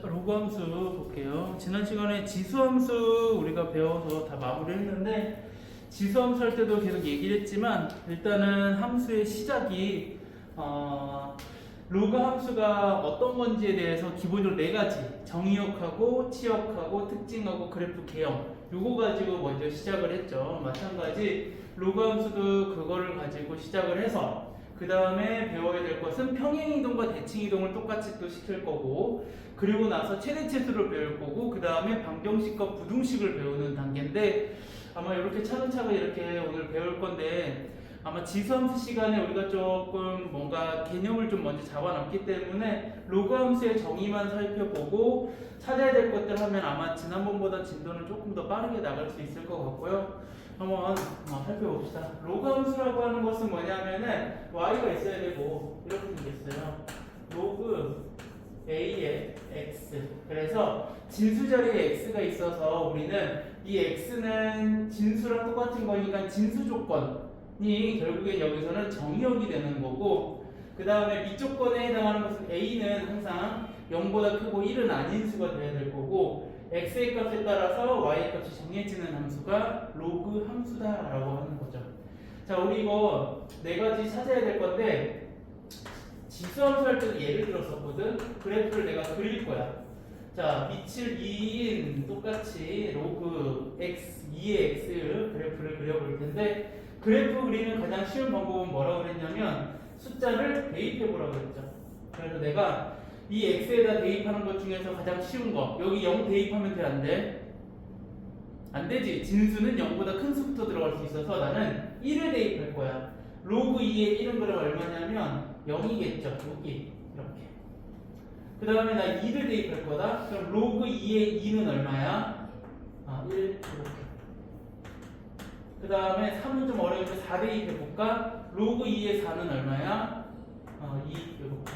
로그 함수 볼게요. 지난 시간에 지수 함수 우리가 배워서 다 마무리했는데 지수 함수 할 때도 계속 얘기를 했지만 일단은 함수의 시작이 로그 함수가 어떤 건지에 대해서 기본적으로 네 가지 정의역하고 치역하고 특징하고 그래프 개형 요거 가지고 먼저 시작을 했죠. 마찬가지 로그 함수도 그거를 가지고 시작을 해서 그 다음에 배워야 될 것은 평행이동과 대칭이동을 똑같이 또 시킬 거고 그리고 나서 최대치수를 배울 거고 그 다음에 방정식과 부등식을 배우는 단계인데 아마 이렇게 차근차근 이렇게 오늘 배울 건데 아마 지수함수 시간에 우리가 조금 뭔가 개념을 좀 먼저 잡아놨기 때문에 로그 함수의 정의만 살펴보고 찾아야 될 것들 하면 아마 지난번보다 진도는 조금 더 빠르게 나갈 수 있을 것 같고요. 한번 살펴봅시다. 로그 함수라고 하는 것은 뭐냐면은 y가 있어야 되고 이렇게 생겼어요. 로그 a의 x. 그래서 진수 자리에 x가 있어서 우리는 이 x는 진수랑 똑같은 거니까 진수 조건이 결국엔 여기서는 정의역이 되는 거고 그 다음에 미조건에 해당하는 것은 a는 항상 0보다 크고 1은 아닌 수가 돼야 될 거고 x의 값에 따라서 y의 값이 정해지는 함수가 로그 함수다라고 하는 거죠. 자, 우리 이거 네 가지 찾아야 될 건데 지수함수 할 때도 예를 들었었거든. 그래프를 내가 그릴 거야. 자, 밑을 2인 똑같이 로그 x 2의 x 그래프를 그려볼 텐데 그래프 그리는 가장 쉬운 방법은 뭐라고 그랬냐면 숫자를 대입해 보라고 그랬죠. 그래서 내가 이 x에다 대입하는 것 중에서 가장 쉬운 거 여기 0 대입하면 돼? 안 돼? 안 되지. 진수는 0보다 큰 수부터 들어갈 수 있어서 나는 1을 대입할 거야. 로그 2의 1은 그럼 얼마냐면 0이겠죠. 여기 이렇게. 그 다음에 나 2를 대입할 거다. 그럼 로그 2의 2는 얼마야? 1 이렇게. 그 다음에 3은 좀 어려우니까 4 대입해 볼까? 로그 2의 4는 얼마야? 2 이렇게.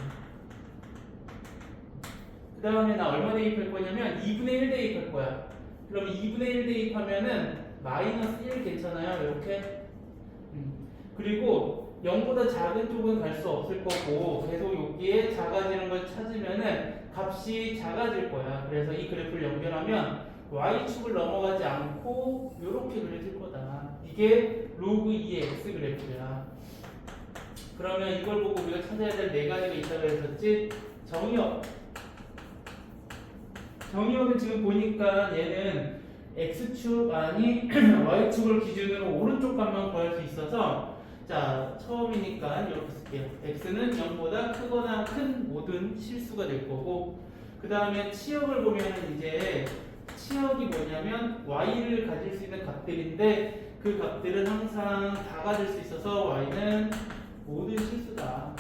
그 다음에 나 얼마 대입할 거냐면 2분의 1 대입할 거야. 그럼 2분의 1 대입하면은 마이너스 1 괜찮아요? 이렇게. 그리고 0보다 작은 쪽은 갈 수 없을 거고 계속 여기에 작아지는 걸 찾으면은 값이 작아질 거야. 그래서 이 그래프를 연결하면 y축을 넘어가지 않고 이렇게 그려질 거다. 이게 로그 2의 x 그래프야. 그러면 이걸 보고 우리가 찾아야 될 네 가지가 있다고 했었지. 정의역. 정의역은 지금 보니까 얘는 x축 아니 y축을 기준으로 오른쪽 값만 구할 수 있어서 자 처음이니까 이렇게 쓸게요. x는 0보다 크거나 큰 모든 실수가 될 거고 그 다음에 치역을 보면 이제 치역이 뭐냐면 y를 가질 수 있는 값들인데 그 값들은 항상 다 가질 수 있어서 y는 모든 실수다.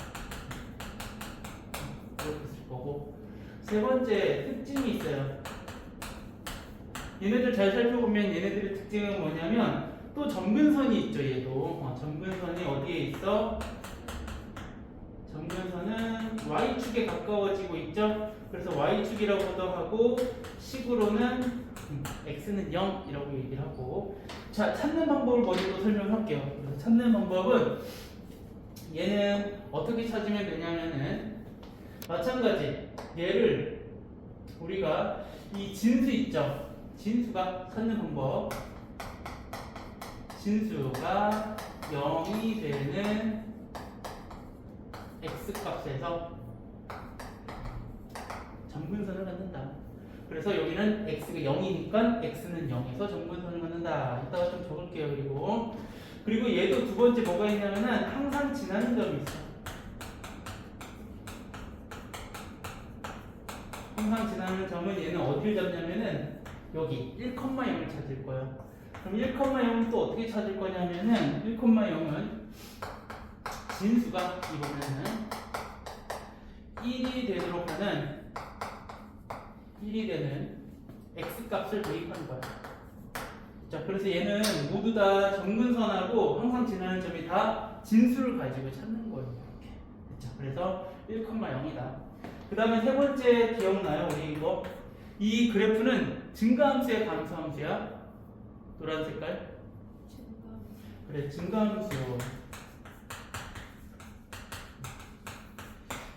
이렇게 쓸 거고 세 번째 특징이 있어요. 얘네들 잘 살펴보면 얘네들의 특징은 뭐냐면 또 점근선이 있죠. 얘도 점근선이 어디에 있어? 점근선은 y축에 가까워지고 있죠. 그래서 y축이라고도 하고 식으로는 x는 0이라고 얘기를 하고 자 찾는 방법을 먼저 또 설명할게요. 그래서 찾는 방법은 얘는 어떻게 찾으면 되냐면은 마찬가지 얘를 우리가 이 진수 있죠. 진수가 찾는 방법 진수가 0이 되는 x값에서 점근선을 갖는다. 그래서 여기는 x가 0이니까 x는 0에서 점근선을 갖는다. 이따가 좀 적을게요. 그리고 얘도 두 번째 뭐가 있냐면은 항상 지나는 점이 있어. 항상 지나는 점은 얘는 어디를 잡냐면은 여기 1,0을 찾을 거야. 그럼 1,0은 또 어떻게 찾을 거냐면은 1,0은 진수가 이번에는 1이 되도록 하는 1이 되는 x 값을 대입하는 거야. 자, 그래서 얘는 모두 다 점근선하고 항상 지나는 점이 다 진수를 가지고 찾는 거예요. 이렇게. 그쵸? 그래서 1,0이다. 그 다음에 세 번째 기억나요? 우리 이거 이 그래프는 증가함수야 감소함수야? 노란 색깔? 그래 증가함수.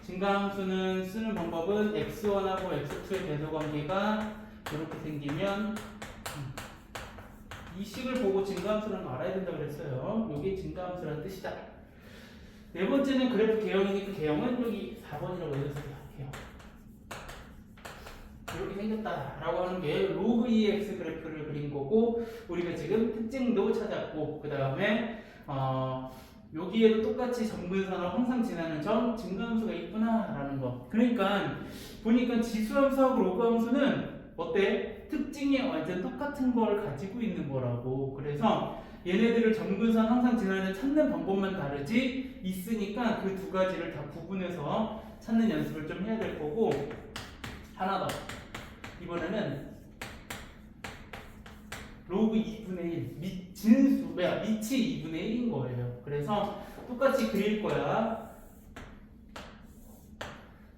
증가함수는 쓰는 방법은 x1하고 x2의 배수 관계가 이렇게 생기면 이 식을 보고 증가함수라는 거 알아야 된다고 그랬어요. 이게 증가함수라는 뜻이다. 네 번째는 그래프 개형이니까 개형은 여기 4번이라고 해줬어요. 개형. 이렇게 생겼다라고 하는 게 로그 EX 그래프를 그린 거고 우리가 지금 특징도 찾았고 그 다음에 여기에도 똑같이 점근선을 항상 지나는 점 증가함수가 있구나라는 거. 그러니까 보니까 지수함수하고 로그함수는 어때? 특징이 완전 똑같은 걸 가지고 있는 거라고. 그래서 얘네들을 점근선 항상 지나는 찾는 방법만 다르지 있으니까 그 두 가지를 다 구분해서 찾는 연습을 좀 해야 될 거고 하나 더. 이번에는 로그 2분의 1 진수 밑이 2분의 1인 거예요. 그래서 똑같이 그릴 거야.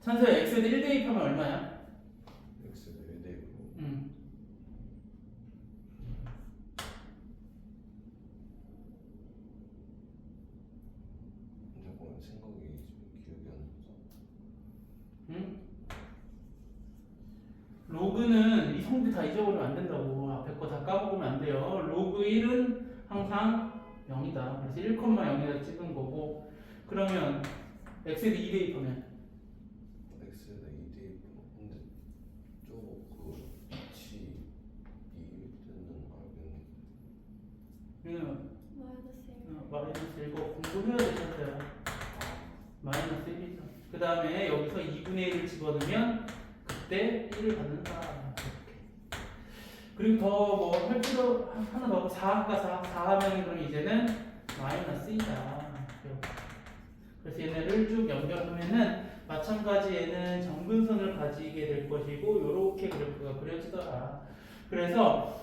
찬서야 x에 1 대입하면 얼마야? x에 1 대입으로 잠깐만 생각이 지금 기억이 안 나서 응? 로그는 이 성질 다 잊어버리면 안 된다고. 앞에 거 다 까먹으면 안 돼요. 로그 1은 항상 0이다. 그래서 1,0다 찍은 거고. 그러면 x에 2 대입하면 x에 2 대입으로 근데 저그 빛이 2일때는 알겠는데 마이너스 1 공부해야 되잖아요. 마이너스 1이죠. 그 다음에 여기서 2분의 1을 집어넣으면 그때 1을 받는다. 그리고 더 뭐 할 필요 하나 더 하고 4가 4 하면 그럼 이제는 마이너스 2다. 그래서 얘네를 쭉 연결하면은 마찬가지 얘는 점근선을 가지게 될 것이고 이렇게 그래프가 그려지더라. 그래서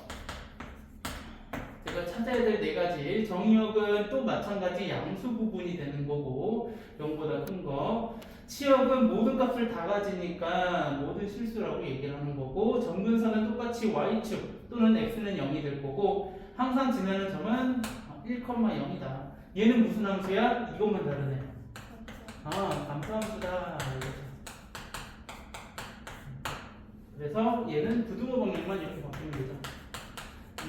제가 찾아야 될 네 가지 정의역은 또 마찬가지 양수 부분이 되는 거고 0보다 큰 거. 치역은 모든 값을 다 가지니까 모든 실수라고 얘기를 하는 거고 점근선은 똑같이 y축 또는 x는 0이 될 거고 항상 지나는 점은 1,0이다. 얘는 무슨 함수야? 이것만 다르네. 감수함수다. 그래서 얘는 부등호 방향만 이렇게 바뀌면 되죠.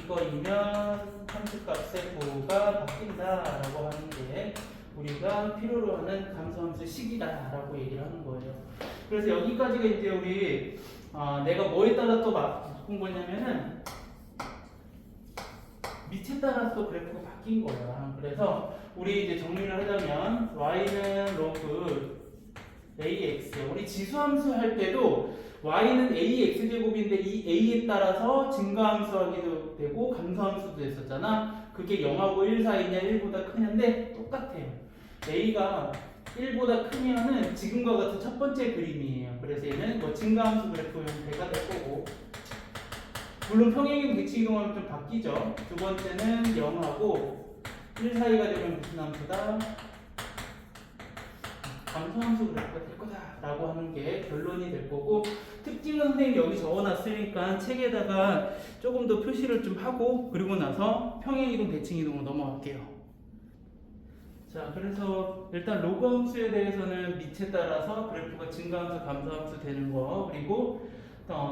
이거이면 함수값의 부호가 바뀐다라고 하는 게 우리가 필요로 하는 감수함수 식이다라고 얘기를 하는 거예요. 그래서 여기까지가 이제 우리 내가 뭐에 따라 또 바꾼 거냐면은 밑에 따라서 그래프가 바뀐 거야. 그래서 우리 이제 정리를 하자면 y는 로그 ax. 우리 지수함수 할 때도 y는 ax 제곱인데 이 a에 따라서 증가함수하기도 되고 감소함수도 됐었잖아. 그게 0하고 1 사이냐 1보다 크냐인데 똑같아요. a가 1보다 크면은 지금과 같은 첫 번째 그림이에요. 그래서 얘는 뭐 증가함수 그래프 형태가 될 거고 물론 평행이동 대칭이동하면 좀 바뀌죠. 두 번째는 0하고 1 사이가 되면 무슨 함수다? 감소함수 그래프가 될 거다라고 하는 게 결론이 될 거고 특징은 선생님 여기 적어놨으니까 책에다가 조금 더 표시를 좀 하고 그리고 나서 평행이동 대칭이동으로 넘어갈게요. 자, 그래서 일단 로그 함수에 대해서는 밑에 따라서 그래프가 증가함수, 감소함수 되는 거 그리고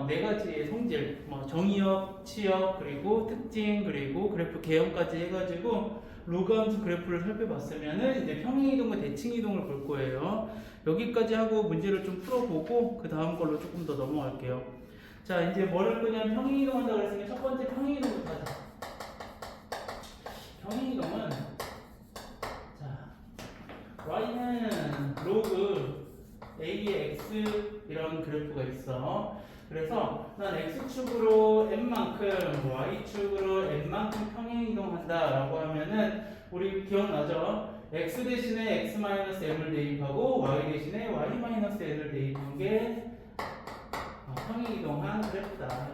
네 가지의 성질, 뭐 정의역, 치역, 그리고 특징, 그리고 그래프 개형까지 해가지고 로그 함수 그래프를 살펴봤으면은 이제 평행이동과 대칭이동을 볼 거예요. 여기까지 하고 문제를 좀 풀어보고 그 다음 걸로 조금 더 넘어갈게요. 자, 이제 뭐를 그냥 평행이동 한다고 했으니까 첫 번째 평행이동부터 하자. 평행이동은 y는 로그 a의 x 이런 그래프가 있어. 그래서 난 x축으로 n만큼 y축으로 n만큼 평행이동한다 라고 하면은 우리 기억나죠? x 대신에 x-m을 대입하고 y 대신에 y-n을 대입한 게 평행이동한 그래프다.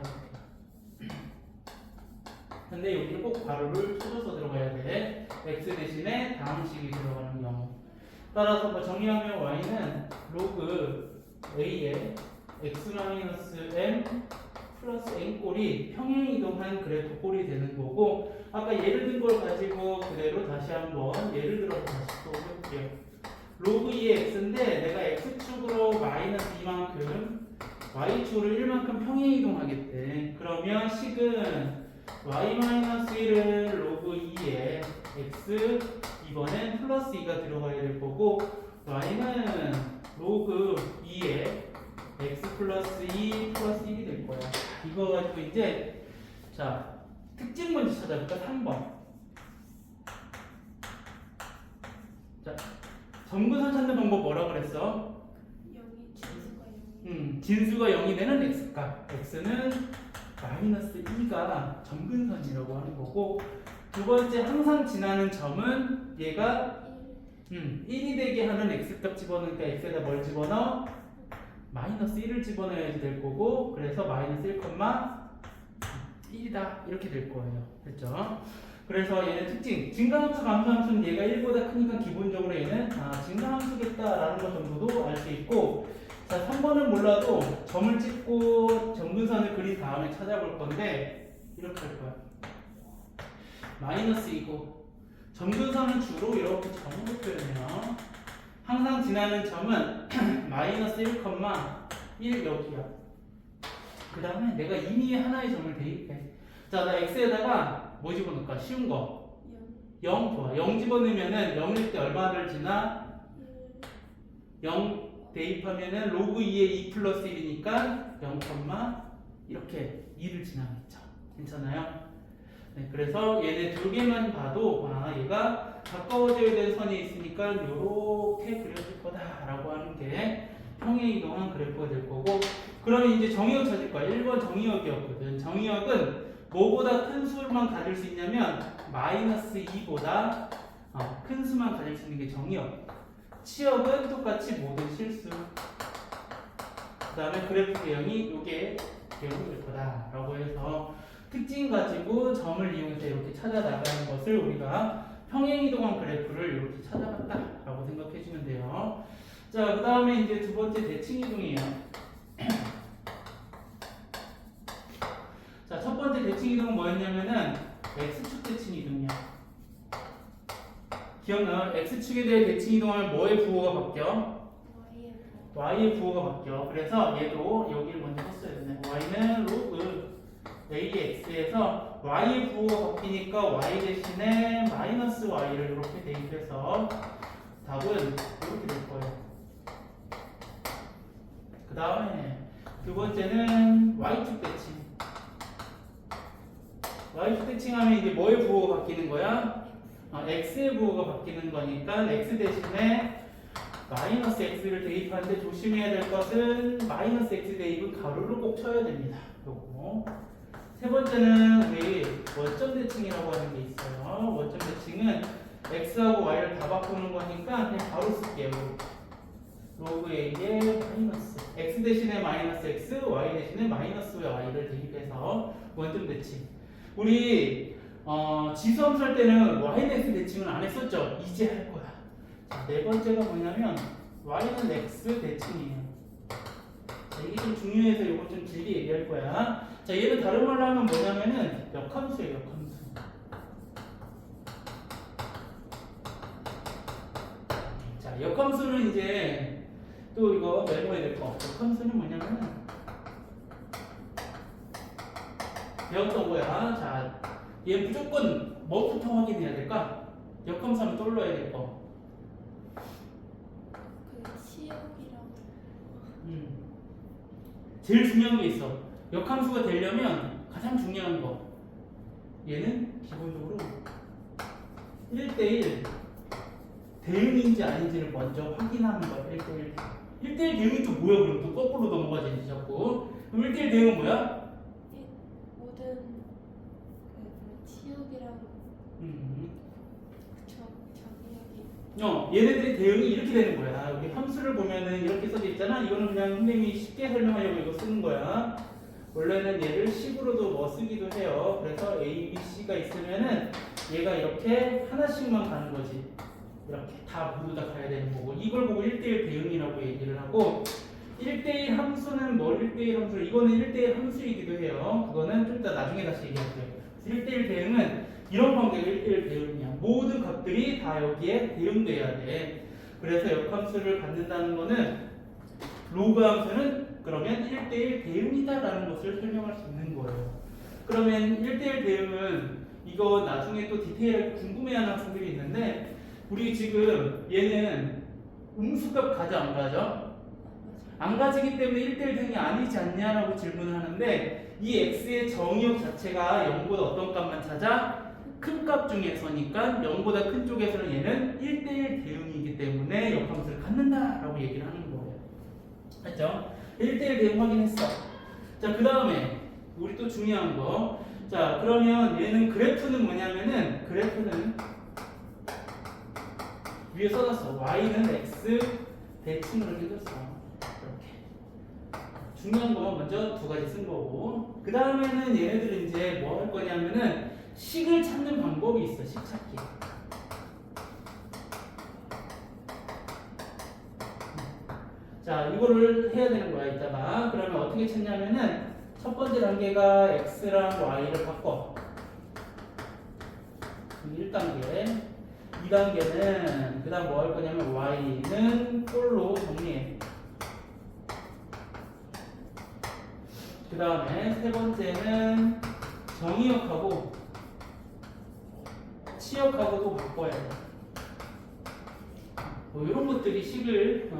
근데 여기는 꼭 가로를 쳐줘서 들어가야 돼. x 대신에 다음 식이 들어가는 경우. 따라서 뭐 정리하면 y는 로그 a의 x-m 플러스 n 꼴이 평행이동한 그래프 꼴이 되는 거고 아까 예를 든 걸 가지고 그대로 다시 한번 예를 들어서 다시 또 해볼게요. 로그 2의 x인데 내가 x축으로 마이너스 2만큼 y축으로 1만큼 평행 이동하겠대. 그러면 식은 y-1을 로그 2에 x 이번엔 플러스 2가 들어가야 될 거고 y는 로그 2에 x 플러스 2 플러스 1이 될 거야. 이거 가지고 이제 자 특징 먼저 찾아볼까? 3번. 자 점근선 찾는 방법 뭐라 그랬어? 여기 진수가 여기. 진수가 0이 되는 x값. x는 마이너스 2가 점근선이라고 하는 거고 두 번째 항상 지나는 점은 얘가 1이 되게 하는 x값 집어넣으니까 x에다 뭘 집어넣어? 마이너스 1을 집어넣어야 될 거고 그래서 마이너스 1,1이다 이렇게 될 거예요. 됐죠? 그래서 얘는 특징 증가함수 감소함수는 얘가 1보다 크니까 기본적으로 얘는 증가함수겠다라는 것 정도도 알 수 있고 자 3번은 몰라도 점을 찍고 점근선을 그린 다음에 찾아볼 건데 이렇게 할 거야. 마이너스 2고 점근선은 주로 이렇게 점으로 표현해요. 항상 지나는 점은 마이너스 1,1 여기야. 그 다음에 내가 이미 하나의 점을 대입해. 자, 나 x에다가 뭐 집어넣을까? 쉬운 거. 0 좋아. 0 집어넣으면은 0일 때 얼마를 지나? 0 대입하면은 로그 2에 2 플러스 1이니까 0, 이렇게 2를 지나겠죠. 괜찮아요? 네, 그래서 얘네 두 개만 봐도 얘가 가까워져야 될 선이 있으니까 이렇게 그려질 거다라고 하는 게 평행 이동한 그래프가 될 거고 그러면 이제 정의역 찾을 거야. 1번 정의역이었거든. 정의역은 뭐보다 큰 수만 가질 수 있냐면 마이너스 2보다 큰 수만 가질 수 있는 게 정의역. 치역은 똑같이 모든 실수. 그 다음에 그래프 대형이 요게 대형이 될 거다라고 해서 특징 가지고 점을 이용해서 이렇게 찾아 나가는 것을 우리가 평행 이동한 그래프를 이렇게 찾아봤다라고 생각해 주면 돼요. 자, 그 다음에 이제 두 번째 대칭 이동이에요. 자, 첫 번째 대칭 이동은 뭐였냐면은 x축 대칭 이동이야. 기억나? x축에 대해 대칭 이동하면 뭐의 부호가 바뀌어? y의 부호가 바뀌어. 그래서 얘도 여기를 먼저 썼어야 되네. y는 로그 AX에서 Y의 부호가 바뀌니까 Y 대신에 마이너스 Y를 이렇게 대입해서 답은 이렇게 될 거예요. 그 다음에 두 번째는 Y축 대칭. Y축 대칭하면 이제 뭐의 부호가 바뀌는 거야? X의 부호가 바뀌는 거니까 X 대신에 마이너스 X를 대입하는데 조심해야 될 것은 마이너스 X 대입은 가로를 꼭 쳐야 됩니다. 요거. 세 번째는 우리 원점 대칭이라고 하는 게 있어요. 원점 대칭은 x하고 y를 다 바꾸는 거니까 그냥 바로 쓸게요. 로그 a의 마이너스 x 대신에 마이너스 x, y 대신에 마이너스 y를 대입해서 원점 대칭. 우리 지수함수 할 때는 y는 대칭은 안 했었죠. 이제 할 거야. 자, 네 번째가 뭐냐면 y는 x 대칭이에요. 이게 좀 중요해서 이거 좀 길게 얘기할 거야. 자, 얘는 다른 말로 하면 뭐냐면은 역함수예요, 역함수. 자, 역함수는 이제 또 이거 메모해야 될 거. 역함수는 뭐냐면은 배웠던 거야. 자, 얘 무조건 뭐부터 확인해야 될까? 역함수 하면 떠올라야 될 거. 그 치역이랑 제일 중요한 게 있어. 역함수가 되려면 가장 중요한 거. 얘는 기본적으로 1대1 대응인지 아닌지를 먼저 확인하는 거야. 1대1. 1대1 대응이 또 뭐야? 그럼 또 거꾸로 넘어가지 자꾸. 그럼 1대1 대응은 뭐야? 모든 그 치역이랑 정의역이 얘네들의 대응이 이렇게 되는 거야. 우리 함수를 보면은 이렇게 써져 있잖아. 이거는 그냥 선생님이 쉽게 설명하려고 이거 쓰는 거야. 원래는 얘를 식으로도 뭐 쓰기도 해요. 그래서 A, B, C가 있으면은 얘가 이렇게 하나씩만 가는 거지. 이렇게 다 모두 다 가야 되는 거고 이걸 보고 1대1 대응이라고 얘기를 하고 1대1 함수는 뭐 1대1 함수 이거는 1대1 함수이기도 해요. 그거는 좀 이따 나중에 다시 얘기할게요. 그래서 1대1 대응은 이런 관계가 1대1 대응이야. 모든 것들이 다 여기에 대응돼야 돼. 그래서 역함수를 갖는다는 거는 로그 함수는 그러면 1대1 대응이다라는 것을 설명할 수 있는 거예요. 그러면 1대1 대응은 이거 나중에 또 디테일하게 궁금해하는 학생들이 있는데 우리 지금 얘는 음수값 가져 안 가져? 안 가지기 때문에 1대1 대응이 아니지 않냐라고 질문을 하는데 이 x의 정의역 자체가 0보다 어떤 값만 찾아? 큰 값 중에서니까 0보다 큰 쪽에서는 얘는 1대1 대응이기 때문에 역함수를 갖는다라고 얘기를 하는 거예요. 맞죠? 1대1 대응 확인했어. 자, 그 다음에 우리 또 중요한 거. 자, 그러면 얘는 그래프는 뭐냐면은 그래프는 위에 써놨어. y는 x 대칭으로 생겼어. 이렇게. 중요한 거 먼저 두 가지 쓴 거고. 그 다음에는 얘네들은 이제 뭐 할 거냐면은 식을 찾는 방법이 있어. 식 찾기. 자, 이거를 해야 되는 거야, 이따가. 그러면 어떻게 찾냐면은 첫 번째 단계가 x랑 y를 바꿔. 1단계. 2단계는 그 다음 뭐 할 거냐면 y는 꼴로 정리해. 그 다음에 세 번째는 정의역하고 치역하고도 바꿔야 돼. 뭐 이런 것들이 식을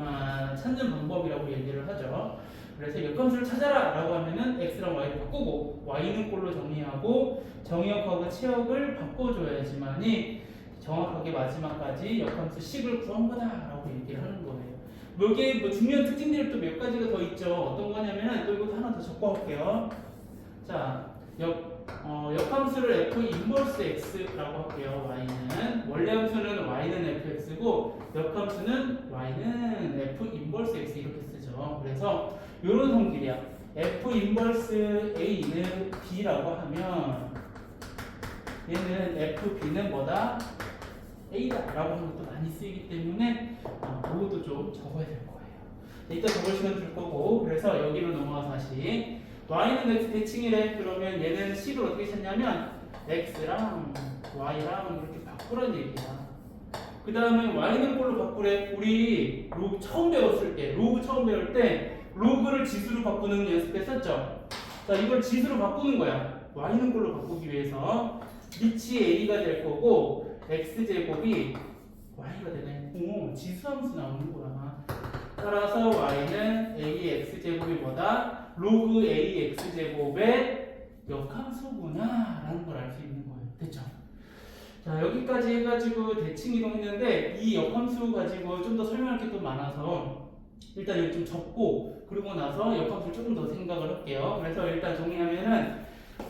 찾는 방법이라고 얘기를 하죠. 그래서 역함수를 찾아라 라고 하면은 x랑 y를 바꾸고 y는 꼴로 정리하고 정의역하고 치역을 바꿔줘야지만이 정확하게 마지막까지 역함수 식을 구한 거다라고 얘기를 하는 거예요. 뭐 이게 뭐 중요한 특징들이 또 몇 가지가 더 있죠. 어떤 거냐면은 또 이것도 하나 더 적어볼게요. 자, 역함수를 f 인버스 x라고 할게요. y는 원래 함수는 y는 fx고 역함수는 y는 f 인버스 x 이렇게 쓰죠. 그래서 이런 성질이야. f 인버스 a는 b라고 하면 얘는 fb는 뭐다? a다라고 하는 것도 많이 쓰이기 때문에 그것도 좀 적어야 될 거예요. 이따 적을 시간 줄 거고 그래서 여기로 넘어가서 다시 y는 x 대칭이래. 그러면 얘는 식을 어떻게 찾냐면 x랑 y랑 이렇게 바꾸라는 얘기야. 그 다음에 y는 꼴로 바꾸래. 우리 로그 처음 배웠을 때 로그 처음 배울 때 로그를 지수로 바꾸는 연습했었죠. 자, 이걸 지수로 바꾸는 거야. y는 꼴로 바꾸기 위해서 리치 a가 될 거고 x제곱이 y가 되네. 오, 지수함수 나오는 거야. 따라서 y는 ax제곱이 뭐다? 로그 ax제곱의 역함수구나 라는 걸 알 수 있는 거예요. 됐죠? 자, 여기까지 해가지고 대칭 이동했는데 이 역함수 가지고 좀 더 설명할 게 또 많아서 일단 여기 좀 적고 그러고 나서 역함수를 조금 더 생각을 할게요. 그래서 일단 정리하면은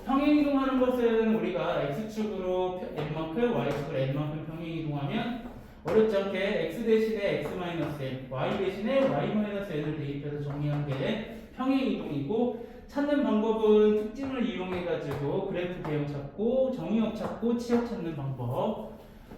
평행이동하는 것은 우리가 x축으로 n만큼 y축으로 n만큼 평행이동하면 어렵지 않게 x 대신에 x-n, y 대신에 y-n을 대입해서 정리한 게 평행이동이고 찾는 방법은 특징을 이용해가지고 그래프 대형 찾고 정의역 찾고 치역 찾는 방법.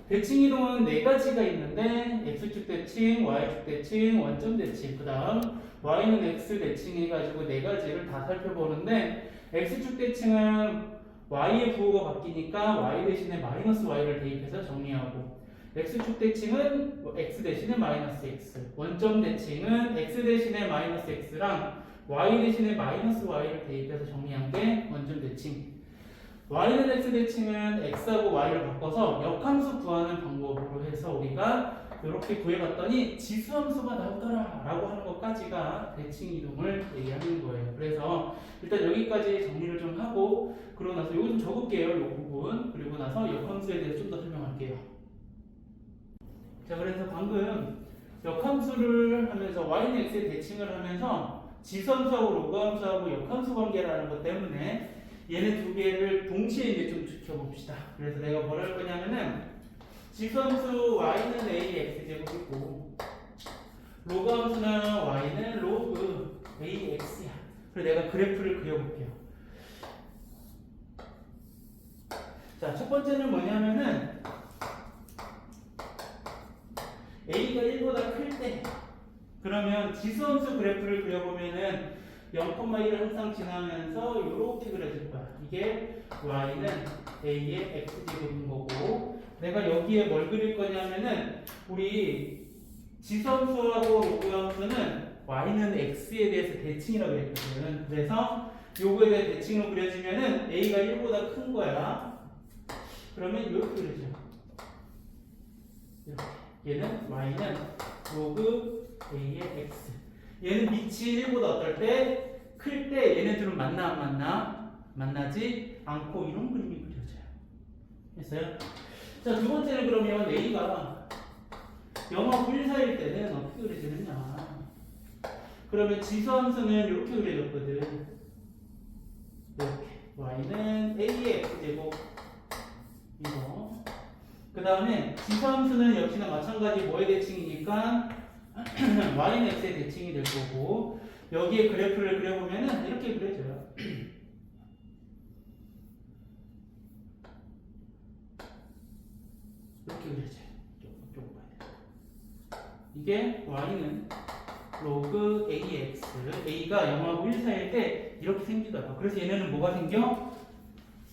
대칭이동은 네 가지가 있는데 x축 대칭, y축 대칭, 원점 대칭 그 다음 y는 x 대칭 해가지고 네 가지를 다 살펴보는데 x축 대칭은 y의 부호가 바뀌니까 y 대신에 마이너스 y를 대입해서 정리하고 x축 대칭은 x 대신에 마이너스 x 원점 대칭은 x 대신에 마이너스 x랑 y 대신에 마이너스 y를 대입해서 정리한 게 원점 대칭. y는 x 대칭은 x하고 y를 바꿔서 역함수 구하는 방법으로 해서 우리가 이렇게 구해봤더니 지수함수가 나오더라 라고 하는 것까지가 대칭 이동을 얘기하는 거예요. 그래서 일단 여기까지 정리를 좀 하고 그러고 나서 이거 좀 적을게요. 이 부분. 그리고 나서 역함수에 대해서 좀 더 설명할게요. 자, 그래서 방금 역함수를 하면서 y는 x의 대칭을 하면서 지수함수하고 로그함수하고 역함수 관계라는 것 때문에 얘네 두 개를 동시에 이제 좀 지켜봅시다. 그래서 내가 뭘 할 거냐면은 지수함수 y는 a x제곱이고 로그함수는 y는 로그 a x야. 그래서 내가 그래프를 그려볼게요. 자, 첫 번째는 뭐냐면은 a가 1보다 클 때 그러면 지수함수 그래프를 그려보면은 0,1을 항상 지나면서 이렇게 그려질 거야. 이게 y는 a의 x제곱인 거고 내가 여기에 뭘 그릴 거냐면은 우리 지수함수하고 로그함수는 y는 x에 대해서 대칭이라고 그랬거든. 그래서 요거에 대해 대칭으로 그려지면은 a가 1보다 큰 거야. 그러면 이렇게 그려져. 이렇게. 얘는 y는 로그 a의 x. 얘는 밑이 1보다 어떨 때? 클 때 얘네들은 만나 안 만나? 만나지 않고 이런 그림이 그려져요. 됐어요? 자, 두 번째는 그러면 a가 0하고 1 사이일 때는 어떻게 그려지느냐? 그러면 지수함수는 이렇게 그려졌거든. 이렇게 y는 a의 x제곱 이거. 그 다음에 지수함수는 역시나 마찬가지 뭐의 대칭이니까 y는 x의 대칭이 될 거고, 여기에 그래프를 그려보면은 이렇게 그려져요. 이렇게 그려져요. 조금 봐야 돼요. 이게 y는 로그 ax, a가 0하고 1 사이일 때 이렇게 생기더라고. 그래서 얘네는 뭐가 생겨?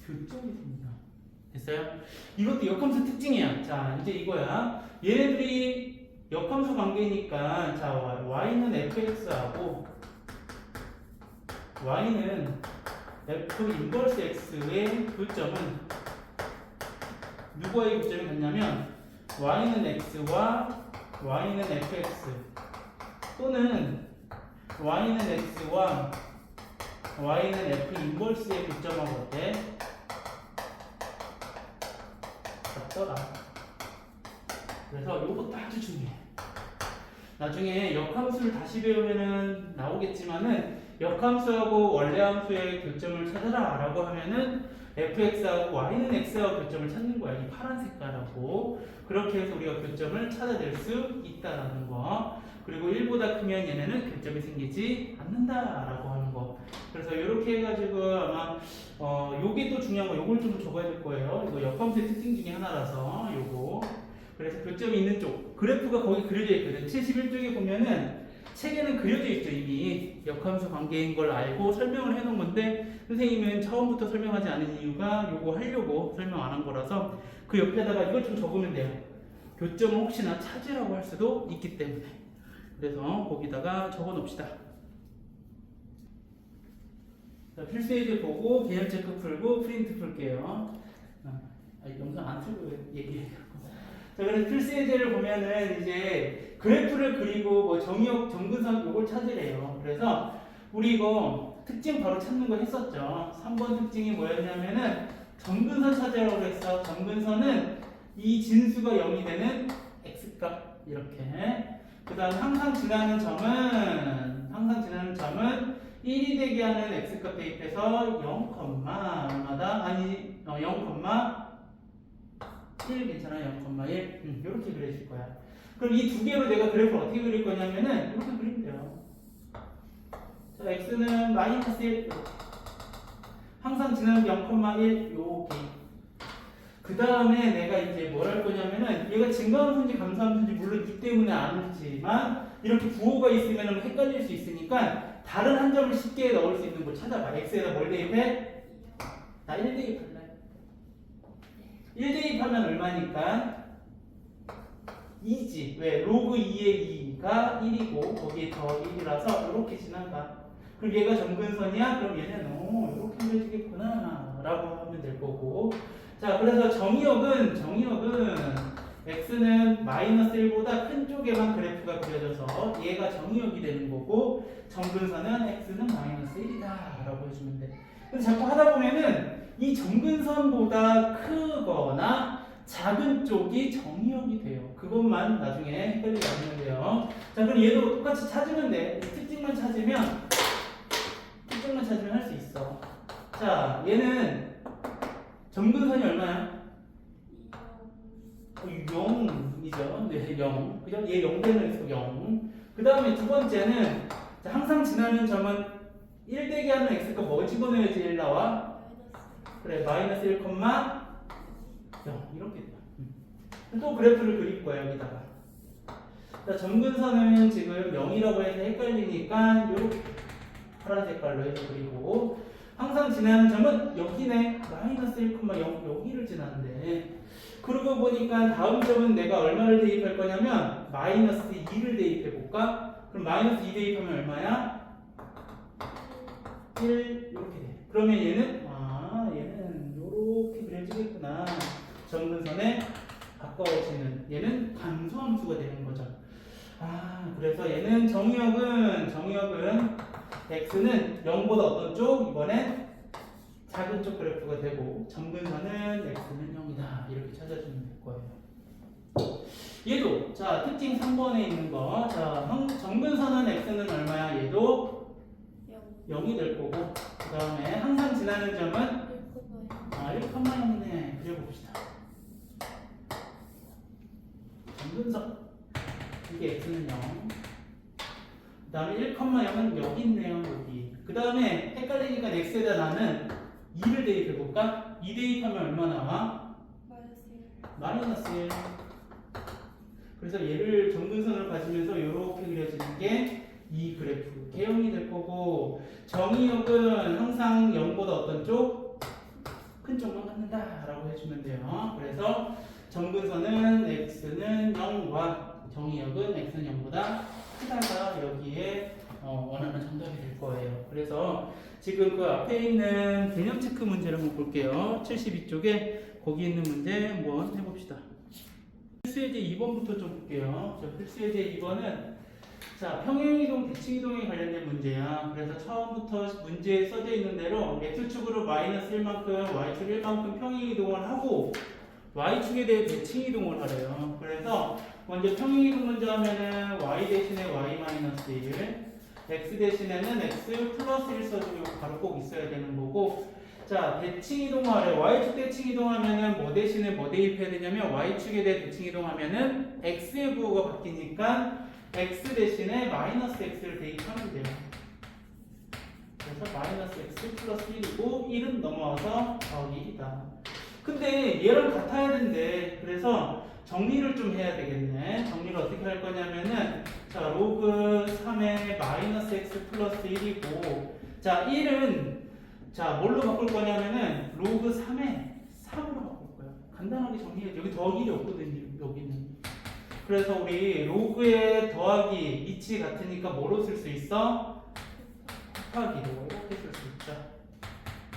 교점이 생겨. 됐어요? 이것도 역함수 특징이야. 자, 이제 이거야. 얘네들이 역함수 관계니까, 자, y는 fx하고 y는 f 인버스 x의 교점은 누구와의 교점이 같냐면 y는 x와 y는 fx 또는 y는 x와 y는 f 인버스의 교점하고 어때? 같더라. 그래서 요것도 아주 중요해. 나중에 역함수를 다시 배우면은 나오겠지만은 역함수하고 원래함수의 교점을 찾아라 라고 하면은 fx하고 y는 x하고 교점을 찾는 거야. 이 파란 색깔하고. 그렇게 해서 우리가 교점을 찾아낼 수 있다라는 거. 그리고 1보다 크면 얘네는 교점이 생기지 않는다라고 하는 거. 그래서 이렇게 해가지고 아마 요게 또 중요한 거, 요걸 좀 적어야 될 거예요. 이거 역함수의 특징 중에 하나라서 요거. 그래서 교점이 있는 쪽 그래프가 거기 그려져 있거든. 71쪽에 보면은 책에는 그려져 있죠. 이미 역함수 관계인 걸 알고 설명을 해놓은 건데 선생님은 처음부터 설명하지 않은 이유가 요거 하려고 설명 안 한 거라서 그 옆에다가 이걸 좀 적으면 돼요. 교점을 혹시나 찾으라고 할 수도 있기 때문에. 그래서 거기다가 적어 놓읍시다. 자, 필수예제 보고 개념 체크 풀고 프린트 풀게요. 영상 안 틀고 얘기해요. 자, 그래서 필수예제를 보면은 이제 그래프를 그리고 뭐 정의역, 정근선 요걸 찾으래요. 그래서 우리 이거 특징 바로 찾는 거 했었죠. 3번 특징이 뭐였냐면은 정근선 찾으라고 했어. 정근선은 이 진수가 0이 되는 x값 이렇게. 그 다음 항상 지나는 점은 1이 되게 하는 x값 대입해서 0, 얼마다? 아니 0,1 괜찮아요. 0,1 이렇게 그려질 거야. 그럼 이 두 개로 내가 그래프를 어떻게 그릴 거냐면은 이렇게 그리면 돼요. 자, x는 마이너스 1 항상 지나는 0,1 여기. 그 다음에 내가 이제 뭘 할 거냐면은 얘가 증가함수인지 감소함수인지 물론 이 때문에 아니지만 이렇게 부호가 있으면 헷갈릴 수 있으니까 다른 한 점을 쉽게 넣을 수 있는 걸 찾아봐. x에다 뭘 대입해? 나 1 대입할래. 1 대입하면 얼마니까? 2지. 왜? 로그 2의 2가 1이고 거기에 더 1이라서 이렇게 지난다. 그럼 얘가 정근선이야? 그럼 얘는 이렇게 그려지겠구나 라고 하면 될 거고. 자, 그래서 정의역은 x는 마이너스 1보다 큰 쪽에만 그래프가 그려져서 얘가 정의역이 되는 거고 정근선은 x는 마이너스 1이다 라고 해주면 돼. 근데 자꾸 하다 보면은 이 정근선보다 크거나 작은 쪽이 정의역이 돼요. 그것만 나중에 헷갈리지 않으면 돼요. 자, 그럼 얘도 똑같이 찾으면 돼. 특징만 찾으면 할 수 있어. 자, 얘는 정근선이 얼마야? 0이죠. 네, 0. 그죠? 얘 0 되는 x 0. 그 다음에 두 번째는 자, 항상 지나는 점은 1 되게 하는 x가 뭐 집어넣어야지 1 나와? 그래, 마이너스 1, 0 이렇게 돼. 또 그래프를 그릴 거야, 여기다가. 자, 정근선은 지금 0이라고 해서 헷갈리니까 이렇게 파란 색깔로 해서 그리고 항상 지나는 점은 여기네. 마이너스 1, 0 여기를 지나는데 그러고 보니까 다음 점은 내가 얼마를 대입할 거냐면 마이너스 2를 대입해 볼까? 그럼 마이너스 2 대입하면 얼마야? 1 이렇게 돼. 그러면 얘는 얘는 이렇게 그려지겠구나. 점근선에 가까워지는 얘는 감소함수가 되는 거죠. 그래서 얘는 정의역은 x는 0보다 어떤 쪽? 이번엔 작은 쪽 그래프가 되고 점근선은 x는 0이다. 이렇게 찾아주면 될 거예요. 얘도 자 특징 3번에 있는 거. 자 점근선은 x는 얼마야? 얘도 0이 될 거고 그 다음에 항상 지나는 점은 1,0이네. 그려봅시다. 점근선 이게 x는 0. 그 다음에 1,0은 여기 있네요. 여기. 그 다음에 헷갈리니까 x에다 나는 2를 대입해볼까? 2 대입하면 얼마 나와? 마이너스 1. 그래서 얘를 점근선을 가지면서 이렇게 그려지는 게 이 그래프 개형이 될 거고 정의역은 항상 0보다 어떤 쪽? 큰 쪽만 갖는다 라고 해주면 돼요. 그래서 점근선은 x는 0과 정의역은 x는 0보다 크다가 여기에 원하는 정답이 될 거예요. 그래서 지금 그 앞에 있는 개념 체크 문제를 한번 볼게요. 72쪽에 거기 있는 문제 한번 해봅시다. 필수예제 2번부터 좀 볼게요. 필수예제 2번은 자, 평행이동, 대칭이동에 관련된 문제야. 그래서 처음부터 문제에 써져 있는 대로 x축으로 마이너스 1만큼, y축 1만큼 평행이동을 하고 y축에 대해 대칭이동을 하래요. 그래서 먼저 평행이동 먼저 하면은 y 대신에 y 마이너스 1, x 대신에는 x 플러스 1 써주고 바로 꼭 있어야 되는 거고 자, 대칭이동하래. y축 대칭이동하면은 뭐 대신에 뭐 대입해야 되냐면 y축에 대해 대칭이동하면은 x의 부호가 바뀌니까 x 대신에 마이너스 x를 대입하면 돼요. 그래서 마이너스 x 플러스 1이고 1은 넘어와서 더하기 1이다. 근데 얘랑 같아야 된대. 그래서 정리를 좀 해야 되겠네. 정리를 어떻게 할 거냐면은 자 로그 3의 마이너스 x 플러스 1이고 자 1은 자 뭘로 바꿀 거냐면은 로그 3의 3으로 바꿀 거야. 간단하게 정리해. 여기 더하기 1이 없거든요. 여기는. 그래서 우리 로그의 더하기 위치 같으니까 뭐로 쓸 수 있어? 곱하기로 이렇게 쓸 수 있죠.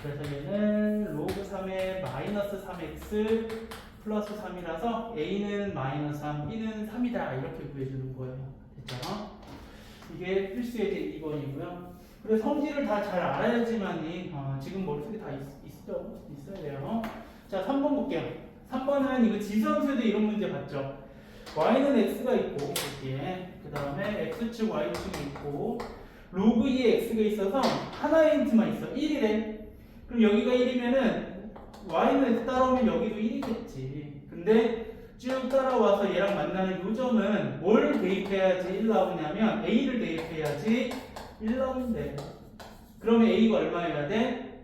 그래서 얘는 로그 3의 마이너스 3x 플러스 3이라서 a는 마이너스 3, b는 3이다 이렇게 구해주는 거예요. 됐죠? 이게 필수예제 2번이고요. 그래서 성질을 다 잘 알아야지만이 지금 머릿속에 다 있어야 돼요. 자 3번 볼게요. 3번은 이거 지수함수에도 이런 문제 봤죠? y는 x가 있고 여기에 그 다음에 x축 y축이 있고 로그 2에 x가 있어서 하나의 힌트만 있어. 1이래. 그럼 여기가 1이면은 y는 x 따라오면 여기도 1이겠지. 근데 쭉 따라와서 얘랑 만나는 요점은 뭘 대입해야지 1 나오냐면 a를 대입해야지 1 나온대. 그러면 a가 얼마여야 돼?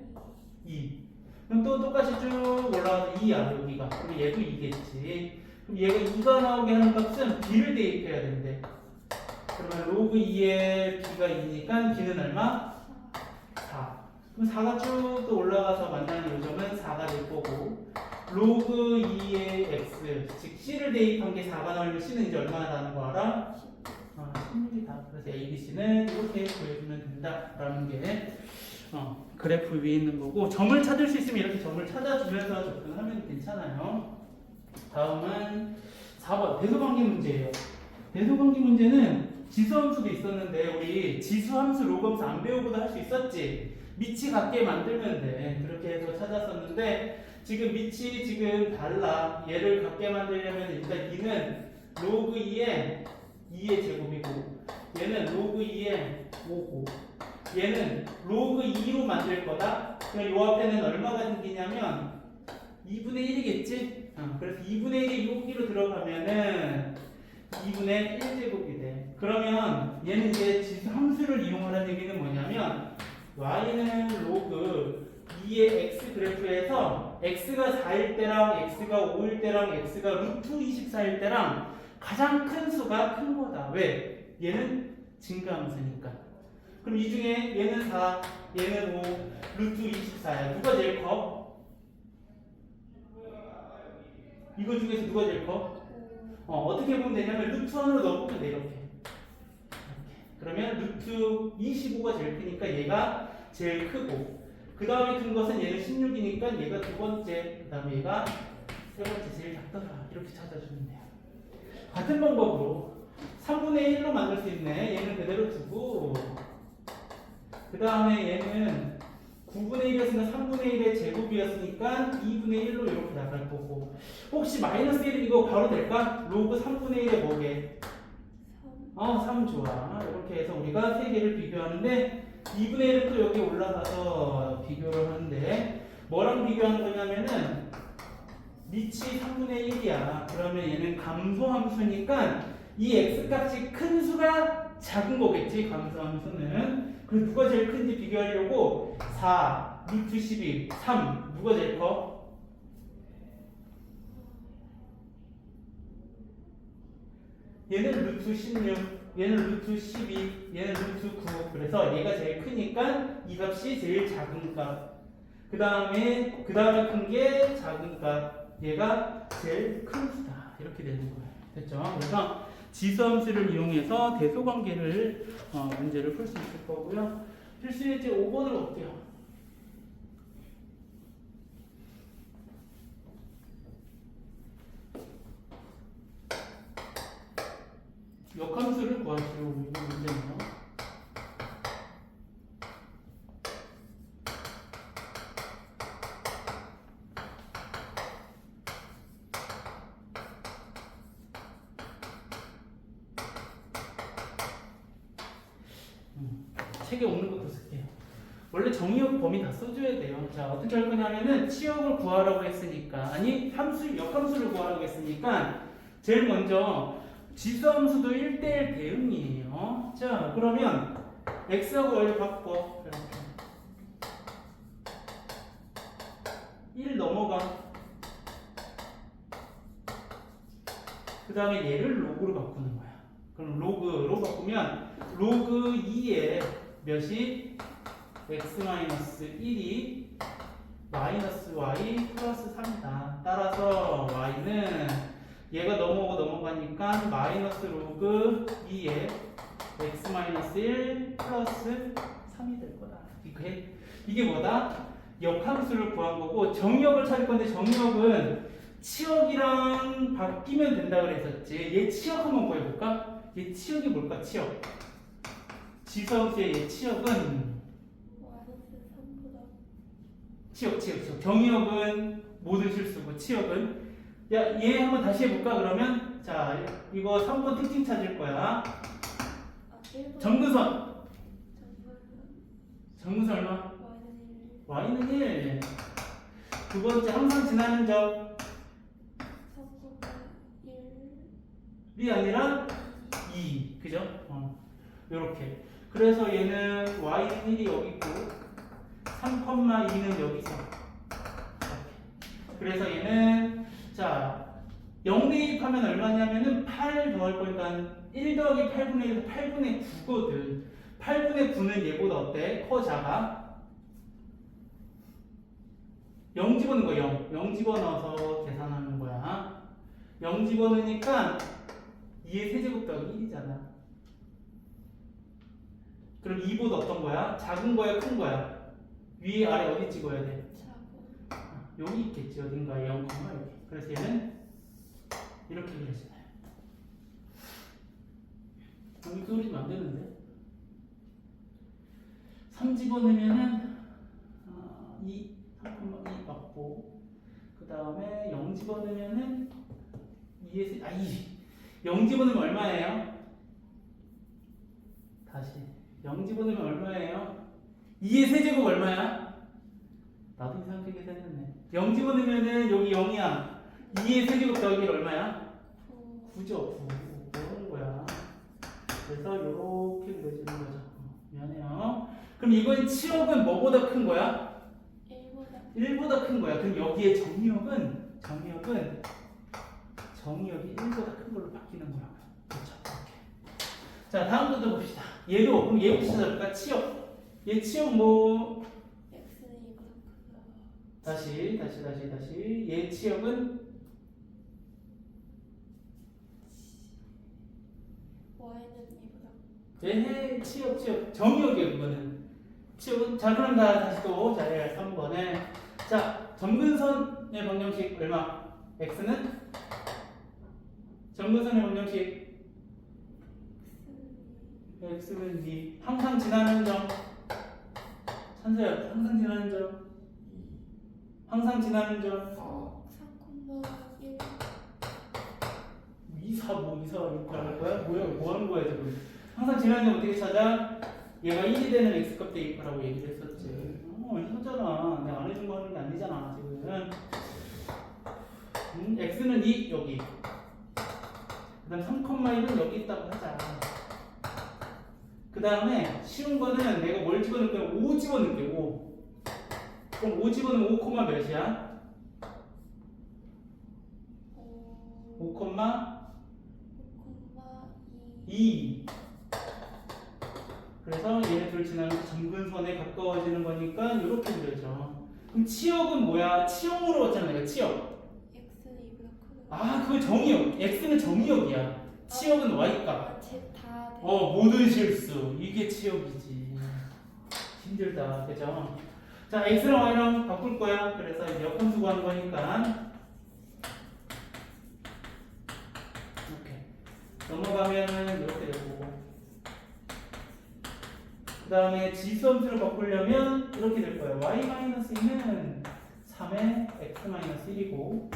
2. 그럼 또 똑같이 쭉 올라가서 2야 여기가. 그럼 얘도 2겠지. 그럼 얘가 2가 나오게 하는 값은 b를 대입해야 된대. 그러면 로그 2에 b가 2니까 b는 얼마? 4. 그럼 4가 쭉 또 올라가서 만나는 요점은 4가 될 거고 로그 2의 x 즉 c를 대입한 게 4가 나오면 c는 이제 얼마나 나는 거 알아? 16이다. 그래서 a, b, c는 이렇게 보여주면 된다라는 게 그래프 위에 있는 거고 점을 찾을 수 있으면 이렇게 점을 찾아주면서 접근하면 괜찮아요. 다음은 4번 대소관계 문제예요. 대소관계 문제는 지수함수도 있었는데 우리 지수함수 로그함수 안 배우고도 할 수 있었지. 밑이 같게 만들면 돼. 그렇게 해서 찾았었는데 지금 밑이 지금 달라. 얘를 같게 만들려면 일단 2는 로그 2의 2의 제곱이고 얘는 로그 2의 5고 얘는 로그 2로 만들 거다. 그럼 요 앞에는 얼마가 생기냐면 2분의 1이겠지? 그래서 2분의 1이 여기로 들어가면은 2분의 1제곱이 돼. 그러면 얘는 이제 지수 함수를 이용하라는 얘기는 뭐냐면 y는 로그 2의 x 그래프에서 x가 4일 때랑 x가 5일 때랑 x가 루트 24일 때랑 가장 큰 수가 큰 거다. 왜? 얘는 증가함수니까. 그럼 이 중에 얘는 4, 얘는 5, 루트 24야. 누가 제일 커? 이거 중에서 누가 제일 커? 어떻게 보면 되냐면 루트 안으로 넣어보면 돼 이렇게. 그러면 루트 25가 제일 크니까 얘가 제일 크고 그 다음에 큰 것은 얘는 16이니까 얘가 두 번째 그 다음에 얘가 세 번째 제일 작더라 이렇게 찾아주면 돼요. 같은 방법으로 3분의 1로 만들 수 있네. 얘는 그대로 두고 그 다음에 얘는 9분의 1이었으니까 3분의 1의 제곱이었으니까 2분의 1로 이렇게 나갈 거고 혹시 마이너스 1은 이거 바로 될까? 로그 3분의 1의 뭐게? 3 좋아. 이렇게 해서 우리가 세 개를 비교하는데 2분의 1은 또 여기 올라가서 비교를 하는데 뭐랑 비교하는 거냐면은 밑이 3분의 1이야. 그러면 얘는 감소함수니까 이 x값이 큰 수가 작은 거겠지. 감소함수는. 그리고 누가 제일 큰지 비교하려고 4, 루트 12, 3 누가 제일 커? 얘는 루트 16, 얘는 루트 12, 얘는 루트 9. 그래서 얘가 제일 크니까 이 값이 제일 작은 값. 그 다음에 큰 게 작은 값. 얘가 제일 큰 수다. 이렇게 되는 거예요. 됐죠? 그래서 지수함수를 이용해서 대소관계를 문제를 풀 수 있을 거고요. 필수 예제 5번을 볼게요. 역함수를 구하시오. 이거 문제네요. 책에 없는 것도 쓸게요. 원래 정의역 범위 다 써줘야 돼요. 자, 어떻게 할 거냐면은 치역을 구하라고 했으니까, 아니 역함수를 구하라고 했으니까 제일 먼저 지수함수도 1대1 대응이에요. 자, 그러면 x하고 y 바꿔. 이렇게 1 넘어가. 그 다음에 얘를 로그로 바꾸는 거야. 그럼 로그로 바꾸면 로그 2에 몇이 x-1이 마이너스 y 플러스 3이다. 따라서 y는 얘가 넘어가니까 마이너스 로그 2에 x-1 플러스 3이 될 거다. 이게 뭐다? 역함수를 구한 거고 정역을 찾을 건데 정역은 치역이랑 바뀌면 된다 그랬었지. 얘 치역 한번 구해볼까? 얘 치역이 뭘까? 치역. 지수함수의 얘 치역은 치역. 정역은 모든 실수고 치역은 얘 한번 다시 해볼까? 그러면 자 이거 3번 특징 찾을 거야. 정근선 얼마? y는 1. 두 번째 항상 지나는 점 1이 아니라 2. 그죠? 요렇게. 그래서 얘는 y는 1이 여기 있고 3,2는 여기서. 그래서 얘는 자 0 대입하면 얼마냐면은 8 더할 거니까 1 더하기 8분의 1에서 8분의 9거든. 8분의 9는 얘보다 어때? 커 작아? 0 집어넣는 거야. 0 집어넣어서 계산하는 거야. 0 집어넣으니까 2의 세제곱 더하기 1이잖아. 그럼 2보다 어떤 거야? 작은 거야? 큰 거야? 위에 아래 어디 찍어야 돼? 여기 있겠지. 어딘가에 0, 여기. 그래서 얘는 이렇게 그려지나요? 여기 그리면 안 되는데. 3 집어넣으면은 2, 3,2 맞고 그 다음에 0 집어넣으면은 2의 0 집어넣으면 얼마예요? 다시 0 집어넣으면 얼마예요? 2의 세제곱 얼마야? 나도 이상하게 계산했네. 0 집어넣으면은 여기 0이야. 2의 세제곱 더하기 얼마야? 9죠. 9. 그런 거야. 그래서 이렇게 그려지는 거죠. 미안해요. 그럼 이건 치역은 뭐보다 큰 거야? 1보다 큰 거야. 그럼 여기에 정역이 1보다 큰 걸로 바뀌는 거라고요. 그렇죠. 이렇게. 자, 다음 것도 봅시다. 얘도 그럼 얘부터 찾아볼까? 치역. 얘 치역 뭐? 다시. 얘 치역은 에헤, 치역. 정의역이에요, 그거는. 치역은, 자, 그럼 다시 또, 자, 3번에. 자, 점근선의 방정식 얼마? x는? 점근선의 방정식. x는 d. 항상 지나는 점. 찬서야, 항상 지나는 점. 항상 지나는 점. 3,1 2사 이렇게 할 거야? 뭐 하는 거야 지금? 항상 지나는 점 어떻게 찾아? 얘가 1이 되는 x값 대입하라고 얘기를 했었지. 했었잖아. 내가 안 해준 거 하는 게 아니잖아 지금. x는 2 여기. 그 다음 3,1은 여기 있다고 하자. 그 다음에 쉬운 거는 내가 뭘 집어넣을게? 5 집어넣을게. 5. 그럼 5 집어넣으면 5, 몇이야? 5, 2. 그래서 얘네 둘 지나면 점근선에 가까워지는 거니까 이렇게 그려져. 그럼 치역은 뭐야? 치역으로 왔잖아 내가 치역. x는 2보다 크다. 아 그거 정의역. x는 정의역이야. 치역은 y값. 다 돼. 모든 실수. 이게 치역이지. 힘들다. 그죠? 자 x랑 y랑 바꿀 거야. 그래서 이제 역함수 구하는 거니까 이렇게 넘어가면은 이렇게 되고, 그 다음에 지수함수를 바꾸려면 이렇게 될 거예요. y-2는 3의 x-1이고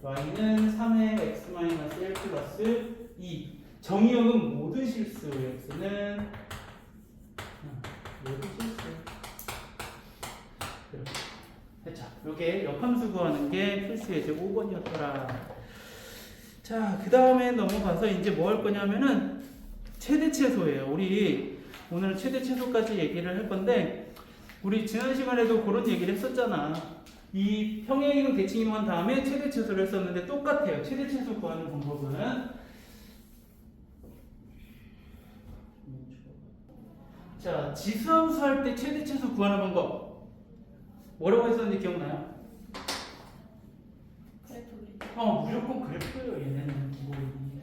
y는 3의 x-1 플러스 2. 정의역은 모든 실수. x는 모든 실수. 자, 요게 역함수 구하는 게 필수 예제 5번이었더라. 자, 그 다음에 넘어가서 이제 뭐 할 거냐면은 최대 최소예요. 우리 오늘 최대 최소까지 얘기를 할 건데, 우리 지난 시간에도 그런 얘기를 했었잖아. 이 평행이동 대칭이동 한 다음에 최대 최소를 했었는데 똑같아요. 최대 최소 구하는 방법은. 자, 지수함수 할 때 최대 최소 구하는 방법 뭐라고 했었는지 기억나요? 그래프 그리기. 무조건 그래프예요. 얘네는 기본이.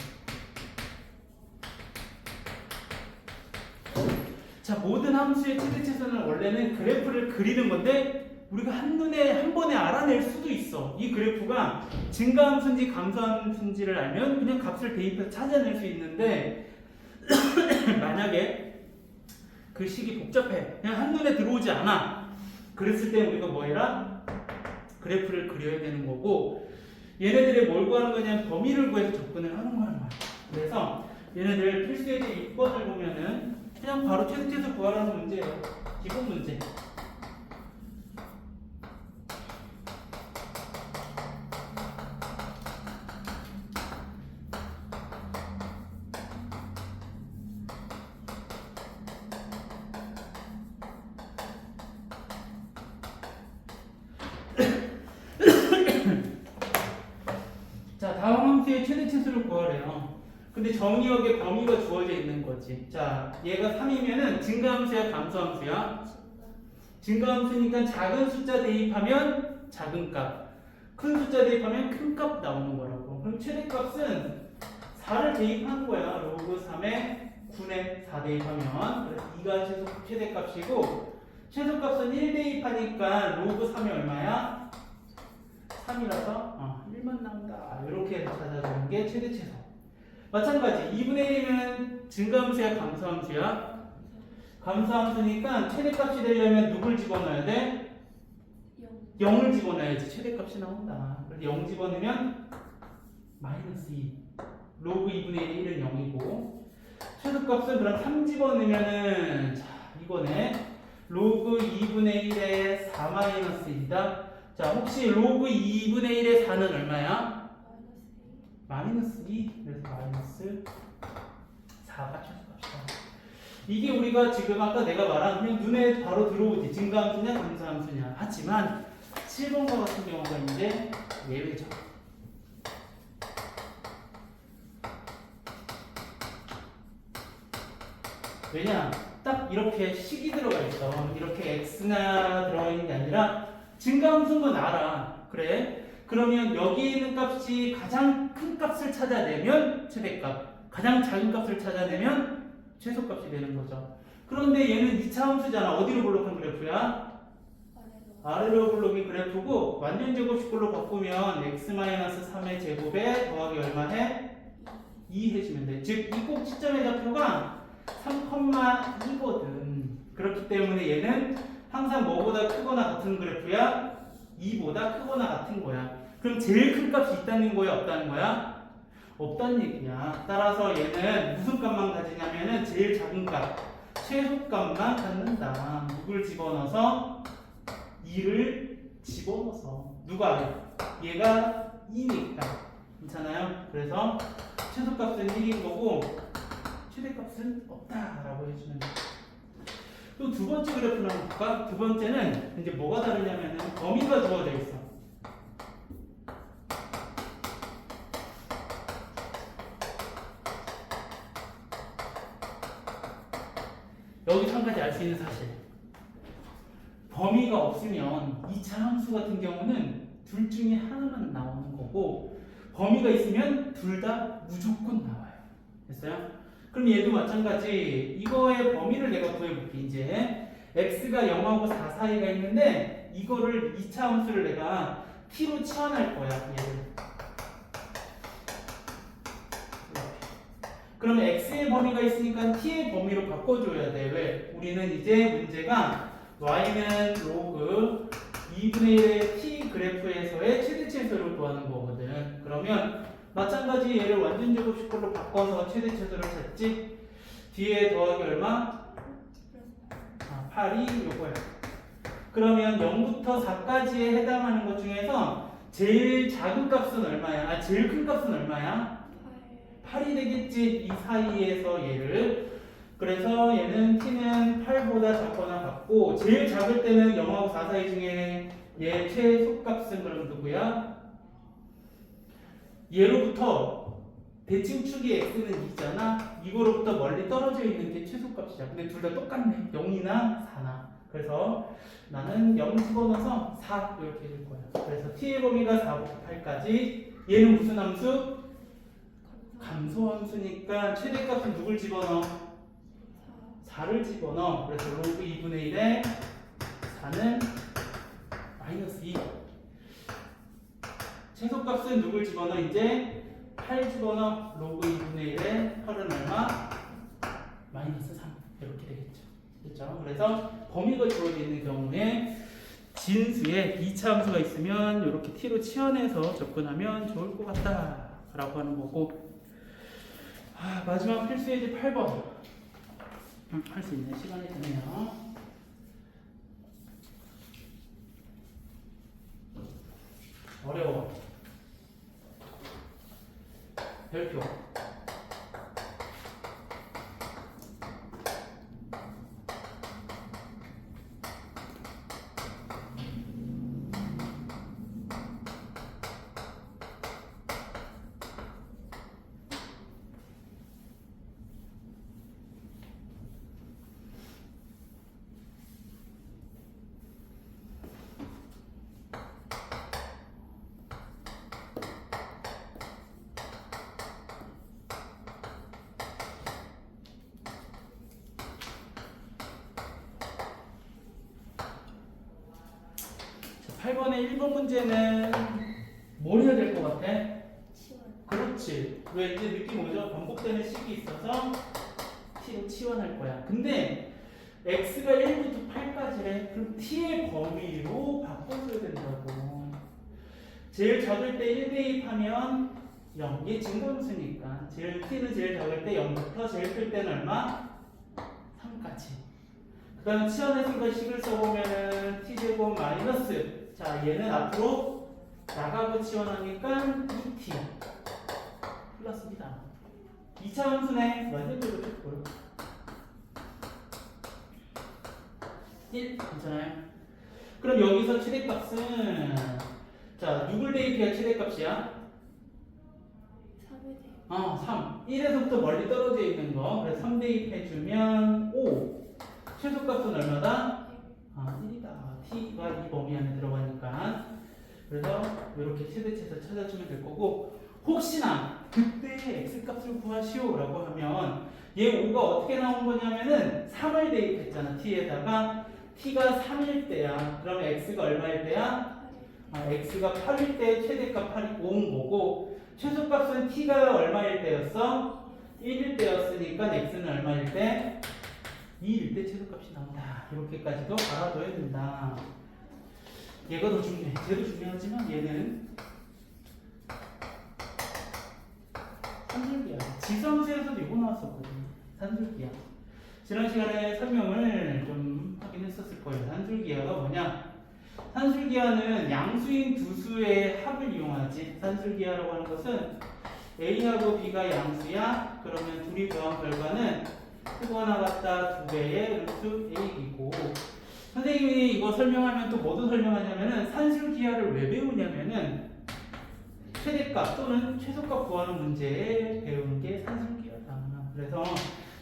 자, 모든 함수의 최대 최소는 원래는 그래프를 그리는 건데 우리가 한눈에 한 번에 알아낼 수도 있어. 이 그래프가 증가함수인지 감소함수인지를 알면 그냥 값을 대입해서 찾아낼 수 있는데 만약에 그 식이 복잡해, 그냥 한눈에 들어오지 않아, 그랬을 때 우리가 뭐 해라? 그래프를 그려야 되는 거고, 얘네들이 뭘 구하는 거냐면 범위를 구해서 접근을 하는 거란 말이야. 그래서 얘네들 필수예제 6번을 보면은 그냥 바로 최대 최소 구하라는 문제예요. 기본 문제. 자, 다음 함수의 최대 최소를 구하래요. 근데 정의역의 범위가 주어져 있는 거지. 자, 얘가 3이면은 증가함수야, 감소함수야? 증가함수니까 작은 숫자 대입하면 작은 값, 큰 숫자 대입하면 큰 값 나오는 거라고. 그럼 최대값은 4를 대입하는 거야. 로그 3에 9에 4 대입하면. 그래서 2가 최대값이고, 최소값은 1 대입하니까 로그 3이 얼마야? 3이라서 1만 나온다. 이렇게 해서 찾아주는 게 최대 최소. 마찬가지 2분의 1이면 증가함수야, 감소함수야? 감소함수니까 최대값이 되려면 누굴 집어넣어야 돼? 0을 집어넣어야지 최대값이 나온다. 그래서 0 집어넣으면 마이너스 2. 로그 2분의 1은 0이고, 최소값은 그럼 3 집어넣으면은, 자, 이거네. 로그 2분의 1에 4 마이너스 1이다. 자, 혹시 로그 2분의 1의 4는 얼마야? 마이너스 2. 그래서 마이너스 4가 최소값이다. 이게 우리가 지금 아까 내가 말한 그냥 눈에 바로 들어오지. 증가함수냐 감소함수냐. 하지만 7번과 같은 경우가 이제 예외죠. 왜냐? 딱 이렇게 식이 들어가 있어. 이렇게 x가 들어가 있는 게 아니라 증가함수인 건 알아. 그래? 그러면 여기 있는 값이 가장 큰 값을 찾아내면 최대값, 가장 작은 값을 찾아내면 최소값이 되는 거죠. 그런데 얘는 2차 함수잖아. 어디로 블록한 그래프야? 아래로 블록인 그래프고 완전 제곱식으로 바꾸면 x-3의 제곱에 더하기 얼마 해? 2 해주면 돼. 즉 이 꼭 시점의 좌표가 3,2거든. 그렇기 때문에 얘는 항상 뭐보다 크거나 같은 그래프야? 2보다 크거나 같은 거야. 그럼 제일 큰 값이 있다는 거야? 없다는 거야? 없다는 얘기야. 따라서 얘는 무슨 값만 가지냐면은 제일 작은 값, 최소값만 갖는다. 누굴 집어넣어서? 2를 집어넣어서. 누가? 얘가 2니까. 괜찮아요? 그래서 최소값은 1인 거고 최대값은 없다라고 해주면 돼. 또 두 번째 그래프를 한번 볼까? 두 번째는 이제 뭐가 다르냐면은 범위가 주어져 있어. 여기서 한 가지 알 수 있는 사실. 범위가 없으면 2차 함수 같은 경우는 둘 중에 하나만 나오는 거고 범위가 있으면 둘 다 무조건 나와요. 됐어요? 그럼 얘도 마찬가지. 이거의 범위를 내가 구해볼게. 이제 x가 0하고 4 사이가 있는데 이거를 2차 함수를 내가 t로 치환할 거야. 얘를. 그러면 x의 범위가 있으니까 t의 범위로 바꿔줘야 돼. 왜? 우리는 이제 문제가 y는 로그 2분의 1의 t 그래프에서의 최대치수를 구하는 거거든. 그러면 마찬가지 얘를 완전 제곱식으로 바꿔서 최대치수를 찾지. 뒤에 더하기 얼마? 8이 요거야. 그러면 0부터 4까지에 해당하는 것 중에서 제일 작은 값은 얼마야? 제일 큰 값은 얼마야? 8이 되겠지. 이 사이에서 얘를. 그래서 얘는 t는 8보다 작거나 같고 제일 작을 때는 0하고 4 사이 중에 얘 최소값은 그럼 누구야? 얘로부터 대칭축이 x는 2잖아. 이거로부터 멀리 떨어져 있는 게 최소값이야. 근데 둘 다 똑같네. 0이나 4나. 그래서 나는 0 집어넣어서 4 이렇게 해줄 거야. 그래서 t의 범위가 4부터 8까지. 얘는 무슨 함수? 감소함수니까 최대값은 누굴 집어넣어? 4를 집어넣어. 그래서 로그 2분의 1에 4는 마이너스 2. 최소값은 누굴 집어넣어? 이제 8 집어넣어. 로그 2분의 1에 8은 얼마? 마이너스 3. 이렇게 되겠죠. 그렇죠? 그래서 범위가 주어져 있는 경우에 진수에 2차 함수가 있으면 이렇게 t로 치환해서 접근하면 좋을 것 같다 라고 하는 거고. 마지막 필수예제 8번. 할 수 있네. 시간이 되네요. 어려워. 별표. 자, 8번의 1번 문제는 뭘 해야 될 것 같아? 그렇지. 왜 이제 느낌 오죠? 반복되는 식이 있어서 t로 치환할 거야. 근데 x가 1부터 8까지래. 그럼 t의 범위로 바꿔줘야 된다고. 제일 작을 때 1 대입하면 0. 얘 증거함수니까. t는 제일 작을 때 0부터 제일 클 때는 얼마? 3까지. 그 다음 치환해서 식을 써보면은 t제곱 마이너스. 자, 얘는 앞으로 나가고 치환하니까 2t. 플러스입니다. 2차 함수네. 완전적으로 찍고요. 1. 괜찮아요? 그럼 여기서 최대값은 자, 누굴 대입해야 최대값이야? 3. 1에서부터 멀리 떨어져 있는 거. 그래서 3 대입해주면 5. 최소값은 얼마다? 1이다. t가 이 범위 안에 들어가니까. 그래서 이렇게 최대치에서 찾아주면 될 거고, 혹시나 그때 x값을 구하시오라고 하면 얘 5가 어떻게 나온 거냐면은 3을 대입했잖아. t에다가 t가 3일 때야. 그러면 x가 얼마일 때야? x가 8일 때 최대값 8이 5인 거고 최소값은 t가 얼마일 때였어? 1일 때였으니까 x는 얼마일 때? 2일 때 최소값이 나온다. 이렇게까지도 알아둬야 된다. 얘가 더 중요해. 쟤도 중요하지만 얘는 산술기야. 지수함수에서도 이거 나왔었거든. 산술기야. 지난 시간에 설명을 좀 하긴 했었을 거예요. 산술기하가 뭐냐? 산술기하는 양수인 두 수의 합을 이용하지. 산술기하라고 하는 것은 A하고 B가 양수야. 그러면 둘이 더한 결과는 크거나 같다 2배의 음수 A이고, 선생님이 이거 설명하면 또 뭐도 설명하냐면은 산술기하를 왜 배우냐면은 최대값 또는 최소값 구하는 문제에 배우는 게 산술기하다. 그래서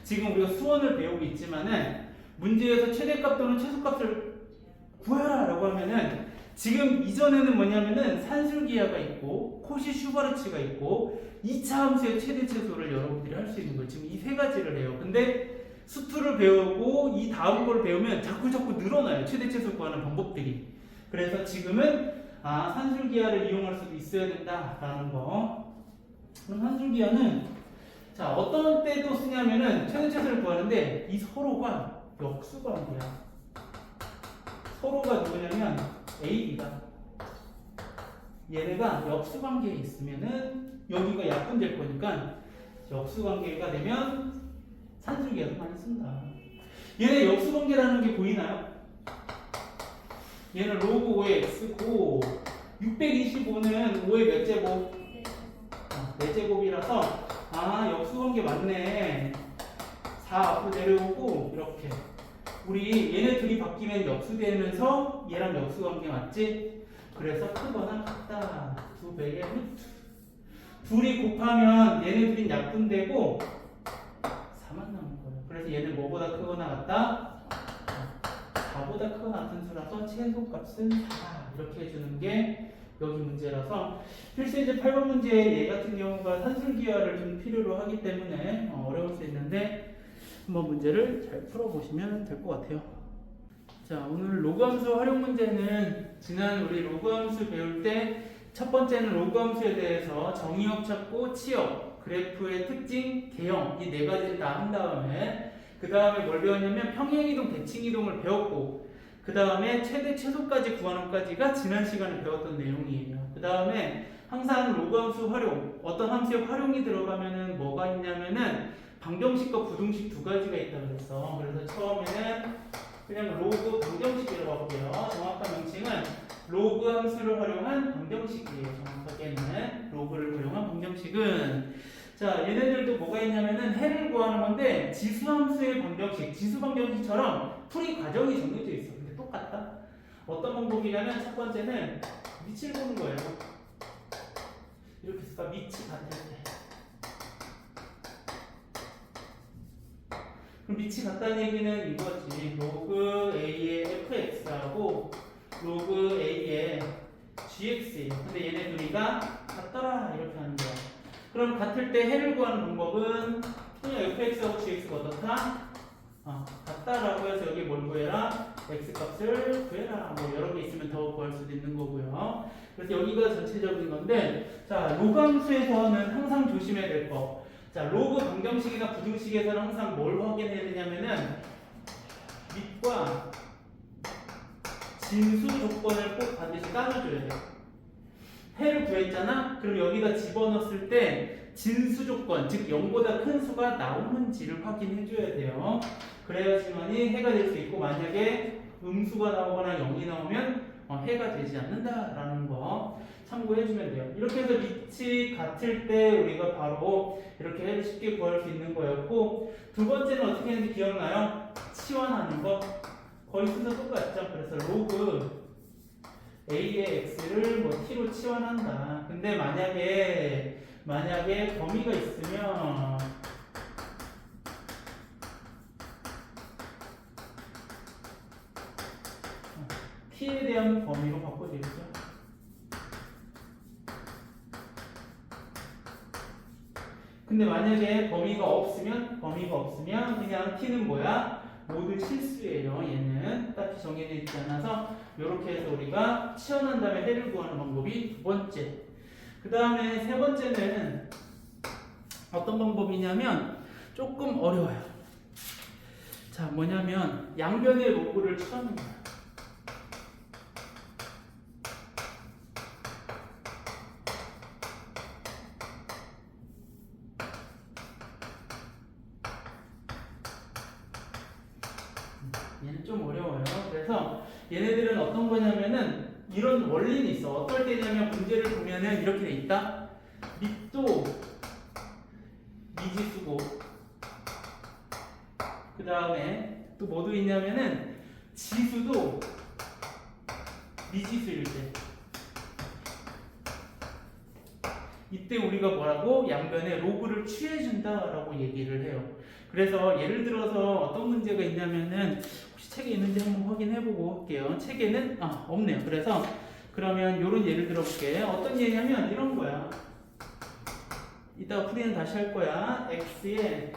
지금 우리가 수원을 배우고 있지만은 문제에서 최대값 또는 최소값을 구해라 라고 하면은 지금 이전에는 뭐냐면은 산술기하가 있고 코시 슈바르츠가 있고 2차 함수의 최대 최소를 여러분들이 할 수 있는 거예요. 지금 이 세 가지를 해요. 근데 수투를 배우고 이 다음 걸 배우면 자꾸 늘어나요. 최대 최소 구하는 방법들이. 그래서 지금은 산술기하를 이용할 수도 있어야 된다라는 거. 그럼 산술기하는 자 어떤 때도 쓰냐면은 최대 최소를 구하는데 이 서로가 역수관계야. 서로가 누구냐면 A, B가 얘네가 역수관계에 있으면은 여기가 약분될 거니까 역수관계가 되면 산술기하도 많이 쓴다. 얘네 역수관계라는 게 보이나요? 얘는 로그 5의 x고 625는 5의 몇 제곱? 4제곱이라서 역수관계 맞네. 4 앞으로 내려오고 이렇게 우리 얘네 둘이 바뀌면 역수되면서 얘랑 역수관계 맞지? 그래서 크거나 같다 2배의 루트. 둘이 곱하면 얘네 둘이 약분되고 4만 남은 거예요. 그래서 얘는 뭐보다 크거나 같다? 4보다 크거나 같은 수라서 최소값은 4 이렇게 해주는 게 여기 문제라서 필수이제 8번 문제 얘 같은 경우가 산술기하를 좀 필요로 하기 때문에 어려울 수 있는데 한번 문제를 잘 풀어보시면 될 것 같아요. 자, 오늘 로그함수 활용 문제는 지난 우리 로그함수 배울 때 첫 번째는 로그함수에 대해서 정의역 찾고 치역, 그래프의 특징, 개형 이 네 가지를 다 한 다음에 그 다음에 뭘 배웠냐면 평행이동, 대칭이동을 배웠고 그 다음에 최대 최소까지 구하는 것까지가 지난 시간에 배웠던 내용이에요. 그 다음에 항상 로그함수 활용, 어떤 함수의 활용이 들어가면은 뭐가 있냐면은 방정식과 부등식 두 가지가 있다고 그랬어. 그래서 처음에는 그냥 로그 방정식이라고 할게요. 정확한 명칭은 로그 함수를 활용한 방정식이에요. 정확하게는 로그를 활용한 방정식은 자 얘네들도 뭐가 있냐면은 해를 구하는 건데 지수함수의 방정식, 지수 방정식처럼 풀이 과정이 정해져 있어. 근데 똑같다. 어떤 방법이냐면 첫 번째는 밑을 보는 거예요. 이렇게 해서 밑이 같을 때. 그럼 밑이 같다는 얘기는 이거지. 로그 A의 fx하고 로그 A의 gx예요. 근데 얘네 둘이가 같더라 이렇게 하는 거야. 그럼 같을 때 해를 구하는 방법은 그냥 fx하고 gx가 어떻다? 같다라고 해서 여기 뭘 구해라? x값을 구해라. 뭐 여러 개 있으면 더 구할 수도 있는 거고요. 그래서 여기가 전체적인 건데 자 로그함수에서는 항상 조심해야 될 거. 자 로그 방정식이나 부등식에서는 항상 뭘 확인해야 되냐면은 밑과 진수 조건을 꼭 반드시 따져줘야 돼요. 해를 구했잖아? 그럼 여기다 집어넣었을 때 진수 조건, 즉 0보다 큰 수가 나오는지를 확인해줘야 돼요. 그래야지만이 해가 될 수 있고 만약에 음수가 나오거나 0이 나오면 해가 되지 않는다라는 거 참고해주면 돼요. 이렇게 해서 밑이 같을 때 우리가 바로 이렇게 해를 쉽게 구할 수 있는 거였고 두 번째는 어떻게 했는지 기억나요? 치환하는 거. 거의 순서 똑같죠. 그래서 로그 A의 X를 뭐 T로 치환한다. 근데 만약에 범위가 있으면 T에 대한 범위로 바꿔주겠죠. 근데 만약에 범위가 없으면 그냥 t는 뭐야? 모두 실수예요. 얘는 딱히 정해져 있지 않아서 이렇게 해서 우리가 치환한 다음에 해를 구하는 방법이 두 번째. 그 다음에 세 번째는 어떤 방법이냐면 조금 어려워요. 자, 뭐냐면 양변의 로그를 취하는 거야. 얘는 좀 어려워요. 그래서 얘네들은 어떤 거냐면은 이런 원리는 있어. 어떨 때냐면 문제를 보면은 이렇게 돼 있다. 밑도 미지수고 그 다음에 또 뭐도 있냐면은 지수도 미지수일 때 이때 우리가 뭐라고? 양변에 로그를 취해준다라고 얘기를 해요. 그래서 예를 들어서 어떤 문제가 있냐면은 혹시 책에 있는지 한번 확인해보고 할게요. 책에는 없네요. 그래서 그러면 이런 예를 들어볼게. 어떤 예냐면 이런 거야. 이따가 풀이는 다시 할 거야. x에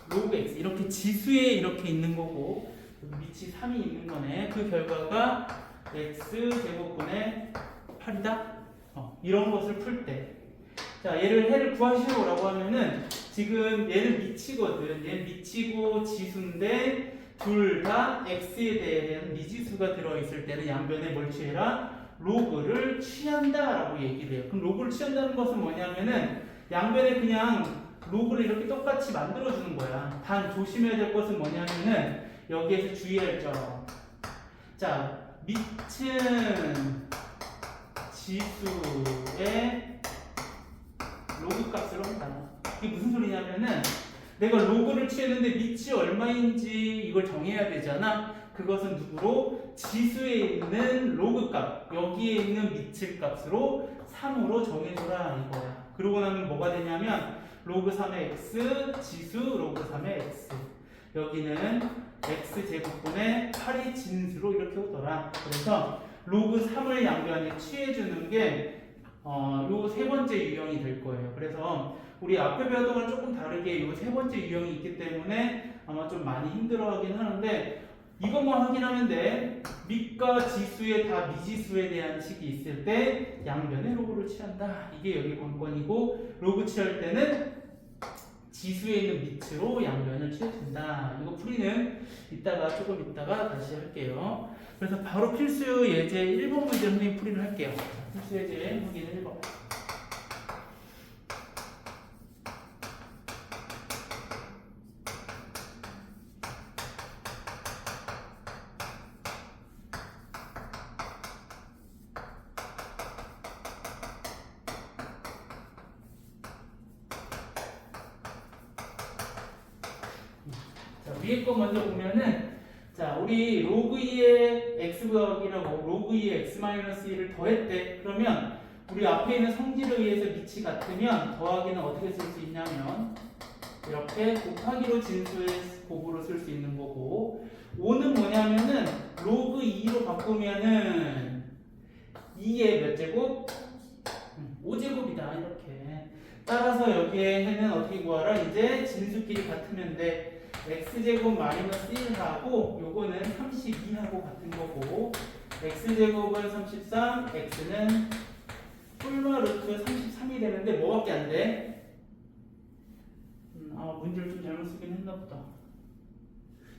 로그 x 이렇게 지수에 이렇게 있는 거고 밑이 3이 있는 거네. 그 결과가 x 제곱분의 8이다. 이런 것을 풀 때, 자 해를 구하시오라고 하면은 지금 얘는 미치거든. 얘는 미치고 지수인데 둘 다 x에 대한 미지수가 들어있을 때는 양변에 뭘 취해라? 로그를 취한다라고 얘기를 해요. 그럼 로그를 취한다는 것은 뭐냐면은 양변에 그냥 로그를 이렇게 똑같이 만들어주는 거야. 단 조심해야 될 것은 뭐냐면은 여기에서 주의할 점. 자, 밑은 지수의 로그 값으로 한다. 이게 무슨 소리냐면은 내가 로그를 취했는데 밑이 얼마인지 이걸 정해야 되잖아. 그것은 누구로? 지수에 있는 로그 값, 여기에 있는 밑을 값으로 3으로 정해줘라 이거야. 그러고 나면 뭐가 되냐면 로그 3의 x, 지수 로그 3의 x. 여기는 x 제곱분의 8이 진수로 이렇게 오더라. 그래서 로그 3을 양변에 취해주는 게 요 세 번째 유형이 될 거예요. 그래서 우리 앞에 배웠던 건 조금 다르게 요 세 번째 유형이 있기 때문에 아마 좀 많이 힘들어하긴 하는데 이것만 확인하면 돼. 밑과 지수에 다 미지수에 대한 식이 있을 때 양변에 로그를 취한다. 이게 여기 관건이고 로그 취할 때는 지수에 있는 밑으로 양변을 취해준다. 이거 풀이는 조금 이따가 다시 할게요. 그래서 바로 필수 예제 1번 문제 선생님 풀이를 할게요. 필수 예제 확인 1번. 위에 거 먼저 보면은 자 우리 로그 2의 x 더하기라고 로그 2의 x 마이너스 1을 더했대. 그러면 우리 앞에 있는 성질에 의해서 밑이 같으면 더하기는 어떻게 쓸 수 있냐면 이렇게 곱하기로 진수의 곱으로 쓸 수 있는 거고 5는 뭐냐면은 로그 2로 바꾸면은 2의 몇 제곱? 5제곱이다 이렇게. 따라서 여기에 해는 어떻게 구하라? 이제 진수끼리 같으면 돼. x제곱 마이너스 1하고 요거는 32하고 같은 거고 x제곱은 33, x는 뿔마 루트 33이 되는데 뭐밖에 안 돼? 문제를 좀 잘못 쓰긴 했나 보다.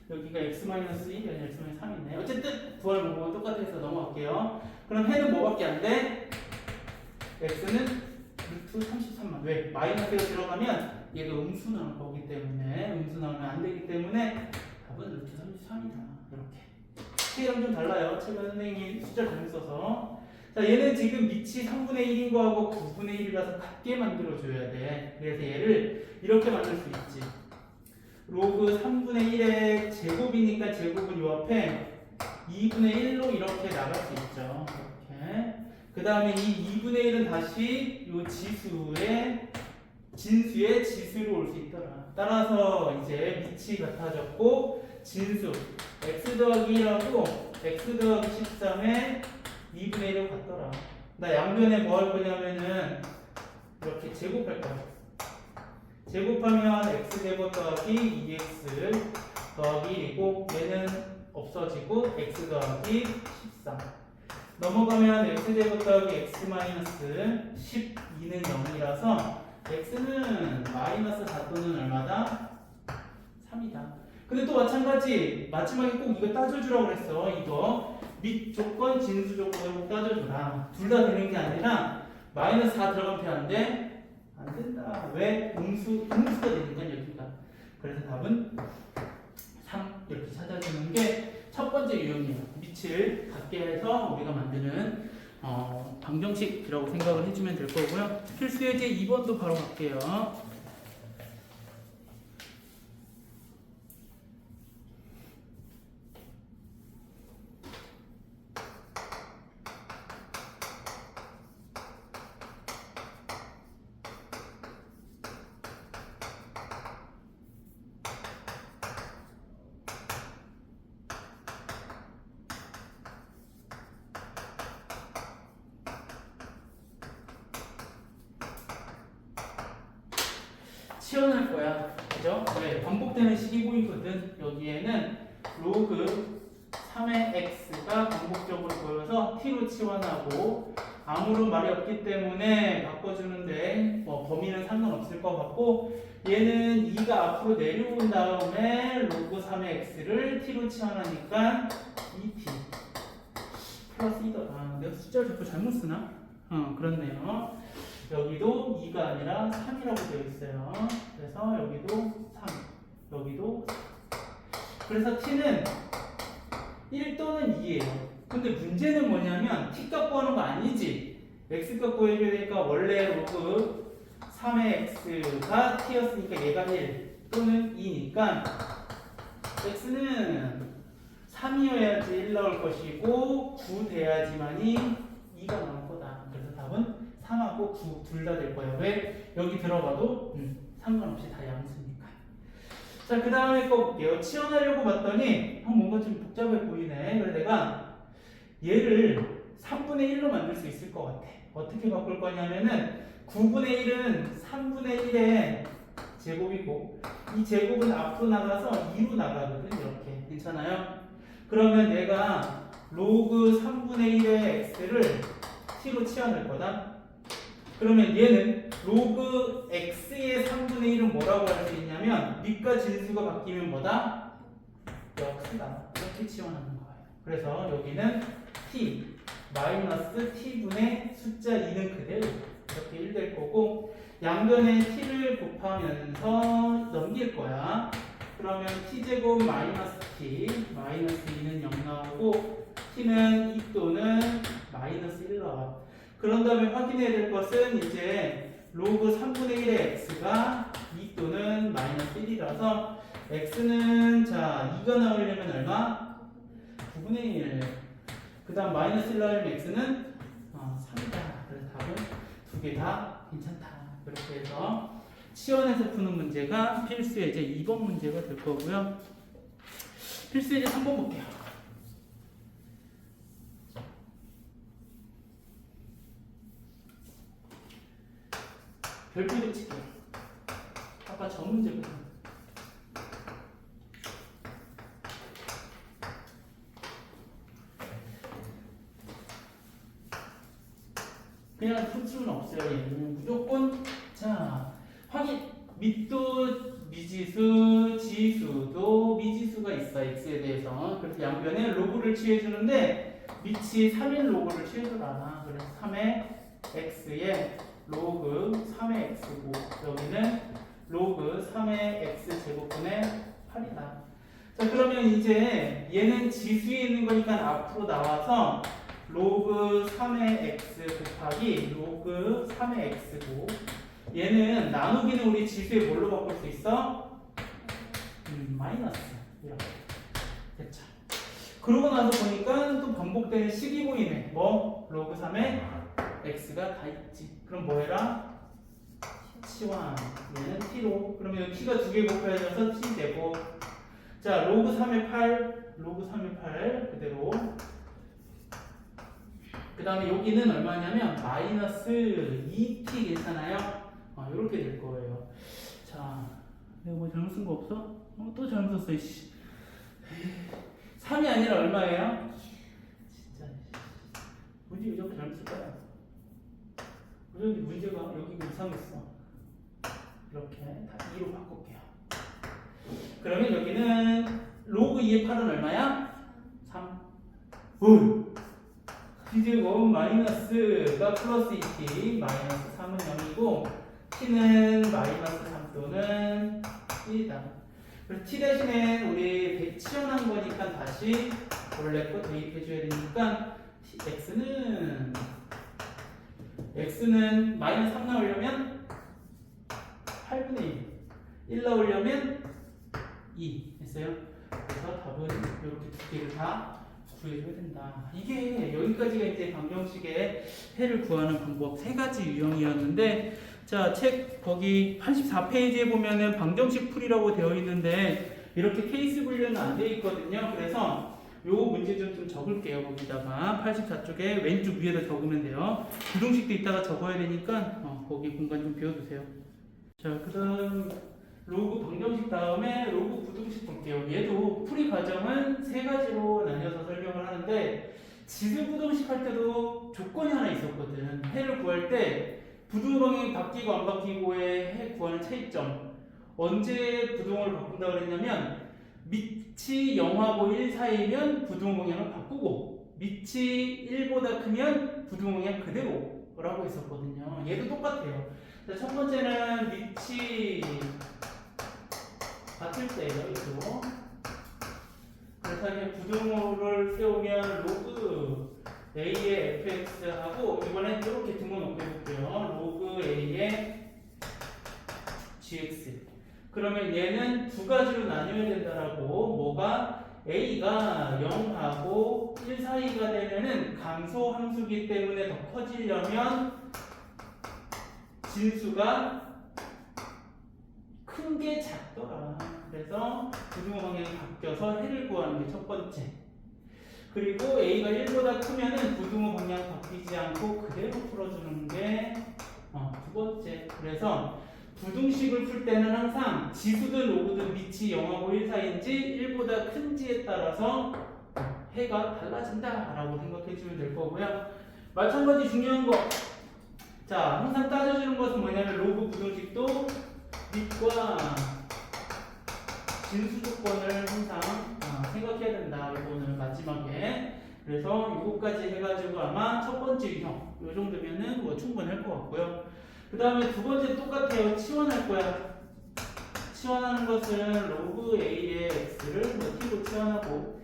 여기가 x 마이너스 1이 아니라 x 마이너스 3이네. 어쨌든 구할 방법은 똑같아서 넘어갈게요. 그럼 해는 뭐밖에 안 돼? x는 루트 33만. 왜? 마이너스가 들어가면 얘가 음수 나올 거기 때문에 음수 나오면 안 되기 때문에 답은 루트 33이다. 이렇게. 책이랑 좀 달라요. 책은 선생님이 숫자 잘못 써서. 자, 얘는 지금 밑이 3분의 1인 거하고 9분의 1이라서 같게 만들어줘야 돼. 그래서 얘를 이렇게 만들 수 있지. 로그 3분의 1의 제곱이니까 제곱은 요 앞에 2분의 1로 이렇게 나갈 수 있죠. 이렇게. 그 다음에 이 2분의 1은 다시 요 진수의 지수로 올 수 있더라. 따라서 이제 밑이 같아졌고 진수 x 더하기 1하고 x 더하기 13에 2분의 1로 같더라. 나 양변에 뭐 할 거냐면은 이렇게 제곱할 거야. 제곱하면 x제곱 더하기 2x 더하기 1이고 얘는 없어지고 x 더하기 13 넘어가면 x제곱 더하기 x 마이너스 12는 0이라서 x는 마이너스 4 또는 얼마다? 3이다. 근데 또 마찬가지 마지막에 꼭 이거 따져주라고 그랬어. 이거 밑 조건 진수 조건을 꼭 따져줘라. 둘 다 되는 게 아니라 마이너스 4 들어가면 안 돼? 안 된다. 왜? 음수가 되니까 여기가. 그래서 답은 3 이렇게 찾아주는 게 첫 번째 유형이에요. 밑을 같게 해서 우리가 만드는 방정식이라고 생각을 해주면 될 거고요. 필수 예제 2번도 바로 갈게요. 치환할 거야. 그죠? 왜? 반복되는 식이 보이거든. 여기에는 로그 3의 x가 반복적으로 보여서 t로 치환하고 아무런 말이 없기 때문에 바꿔주는데 뭐 범위는 상관없을 것 같고 얘는 2가 앞으로 내려온 다음에 로그 3의 x를 t로 치환하니까 2t 플러스 2다. 내가 숫자를 자꾸 잘못 쓰나? 그렇네요. 여기도 2가 아니라 3이라고 되어 있어요. 그래서 여기도 3, 여기도 3. 그래서 t는 1 또는 2예요. 근데 문제는 뭐냐면 t 값 구하는 거 아니지. x 값 구해줘야 되니까 원래 로그 3의 x가 t였으니까 얘가 1 또는 2니까 x는 3이어야지 1 나올 것이고 9 돼야지만이 2가 나올 거다. 그래서 답은 3하고 9 둘 다 될 거예요. 왜? 여기 들어가도 상관없이 다 양수니까. 자, 그 다음에 거 볼게요. 치환하려고 봤더니 뭔가 좀 복잡해 보이네. 그래서 내가 얘를 3분의 1로 만들 수 있을 것 같아. 어떻게 바꿀 거냐면은 9분의 1은 3분의 1의 제곱이고 이 제곱은 앞으로 나가서 2로 나가거든. 이렇게. 괜찮아요? 그러면 내가 로그 3분의 1의 x를 t로 치환할 거다. 그러면 얘는 로그 x의 3분의 1은 뭐라고 할 수 있냐면 밑과 진수가 바뀌면 뭐다? 역수다. 이렇게 치환하는 거예요. 그래서 여기는 t 마이너스 t분의 숫자 2는 그대로 이렇게 1 될 거고 양변에 t를 곱하면서 넘길 거야. 그러면 t제곱 마이너스 t 마이너스 2는 0 나오고 t는 2 또는 마이너스 1 나와. 그런 다음에 확인해야 될 것은 이제 로그 3분의 1의 x가 2 또는 마이너스 1이라서 x는 자 2가 나오려면 얼마? 9분의 1. 그 다음 마이너스 1 나오려면 x는 3이다. 그래서 답은 두 개 다 괜찮다. 이렇게 해서 치환해서 푸는 문제가 필수 예제 2번 문제가 될 거고요. 필수 예제 3번 볼게요. 별표 붙이기. 아까 저 문제거든. 그냥 풀 수는 없어요. 얘는 무조건 자 확인. 밑도 미지수, 지수도 미지수가 있어. x에 대해서. 그래서 양변에 로그를 취해주는데 밑이 3의 로그를 취해줘라. 그래서 3의 x에 로그 3의 x고 여기는 로그 3의 x 제곱분의 8이다. 자, 그러면 이제 얘는 지수에 있는 거니까 앞으로 나와서 로그 3의 x 곱하기 로그 3의 x고 얘는 나누기는 우리 지수에 뭘로 바꿀 수 있어? 마이너스 이렇게 됐죠. 그러고 나서 보니까 또 반복되는 식이 보이네. 뭐? 로그 3의 x가 다 있지. 그럼 뭐 해라? 치환. 얘는 t로. 그러면 여기 t가 두 개 곱해져서 t 되고. 자, 로그 3의 8. 로그 3의 8 그대로. 그 다음에 여기는 얼마냐면 마이너스 2t 괜찮아요? 이렇게 될 거예요. 자, 자, 내가 뭐 잘못 쓴 거 없어? 또 잘못 썼어, 이씨. 3이 아니라 얼마예요? 진짜. 문제 왜 저렇게 잘못 쓸까요? 그런데 문제가 여기가 이상했어. 이렇게 다 2로 바꿀게요. 그러면 여기는 로그 2의 8은 얼마야? 3. 오! 이제 마이너스가 플러스 2t, 마이너스 3은 0이고 t는 마이너스 3 또는 1이다. 그래서 t 대신에 우리 치환한 거니까 다시 원래 거 대입해 줘야 되니까 x는 마이너스 3 나오려면 8분의 1 나오려면 2 했어요. 그래서 답은 이렇게 두 개를 다 구해줘야 된다. 이게 여기까지가 이제 방정식의 해를 구하는 방법 세 가지 유형이었는데, 자, 책 거기 84페이지에 보면은 방정식 풀이라고 되어 있는데 이렇게 케이스 분류는 안 되어 있거든요. 그래서 요 문제 좀 적을게요. 거기다가 84쪽에 왼쪽 위에다 적으면 돼요. 부등식도 이따가 적어야 되니까 거기 공간 좀 비워두세요. 자, 그다음 로그 방정식 다음에 로그 부등식 볼게요. 얘도 풀이 과정은 세 가지로 나뉘어서 설명을 하는데, 지수 부등식 할 때도 조건이 하나 있었거든. 해를 구할 때 부등 방향이 바뀌고 안 바뀌고의 해 구하는 차이점. 언제 부등호를 바꾼다 그랬냐면 밑이 0하고 1 사이면 부등 방향을 바꾸고 밑이 1보다 크면 부등 방향 그대로라고 했었거든요. 얘도 똑같아요. 자, 첫 번째는 밑이 같을 때예요. 이거. 그래서 그냥 부등호를 세우면 로그 A의 fx하고 이번엔 이렇게 등호놓고 해볼게요. 로그 A의 gx. 그러면 얘는 두 가지로 나뉘어야 된다라고, 뭐가 A가 0하고 1 사이가 되면은 감소 함수기 때문에 더 커지려면 진수가 큰 게 작더라. 그래서 부등호 방향이 바뀌어서 해를 구하는 게 첫 번째. 그리고 A가 1보다 크면은 부등호 방향 바뀌지 않고 그대로 풀어주는 게 두 번째. 그래서 부등식을 풀 때는 항상 지수든 로그든 밑이 0하고 1 사이인지 1보다 큰지에 따라서 해가 달라진다라고 생각해 주면 될 거고요. 마찬가지 중요한 거. 자, 항상 따져주는 것은 뭐냐면 로그 부등식도 밑과 진수 조건을 항상 생각해야 된다. 이거는 마지막에. 그래서 이거까지 해가지고 아마 첫 번째 유형 이 정도면은 뭐 충분할 것 같고요. 그 다음에 두 번째 똑같아요. 치환할 거야. 치환하는 것은 로그 A의 x를 t로 치환하고,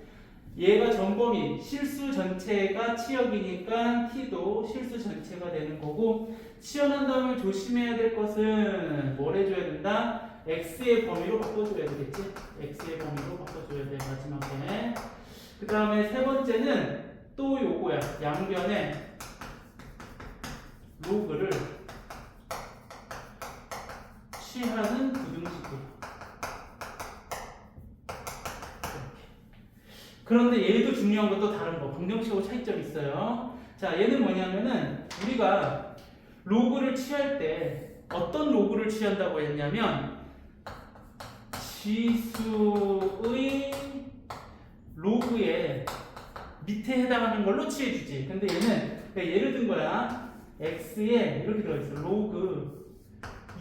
얘가 전범위 실수 전체가 치역이니까 t도 실수 전체가 되는 거고, 치환한 다음에 조심해야 될 것은 뭘 해줘야 된다? x의 범위로 바꿔줘야 되겠지? x의 범위로 바꿔줘야 돼, 마지막에. 그 다음에 세 번째는 또 요거야. 양변에 로그를 취하는 부등식이에요. 그런데 얘도 중요한 것도 다른 거. 방정식하고 차이점이 있어요. 자, 얘는 뭐냐면은 우리가 로그를 취할 때 어떤 로그를 취한다고 했냐면 지수의 로그의 밑에 해당하는 걸로 취해주지. 근데 얘는 예를 든 거야. x에 이렇게 들어있어. 로그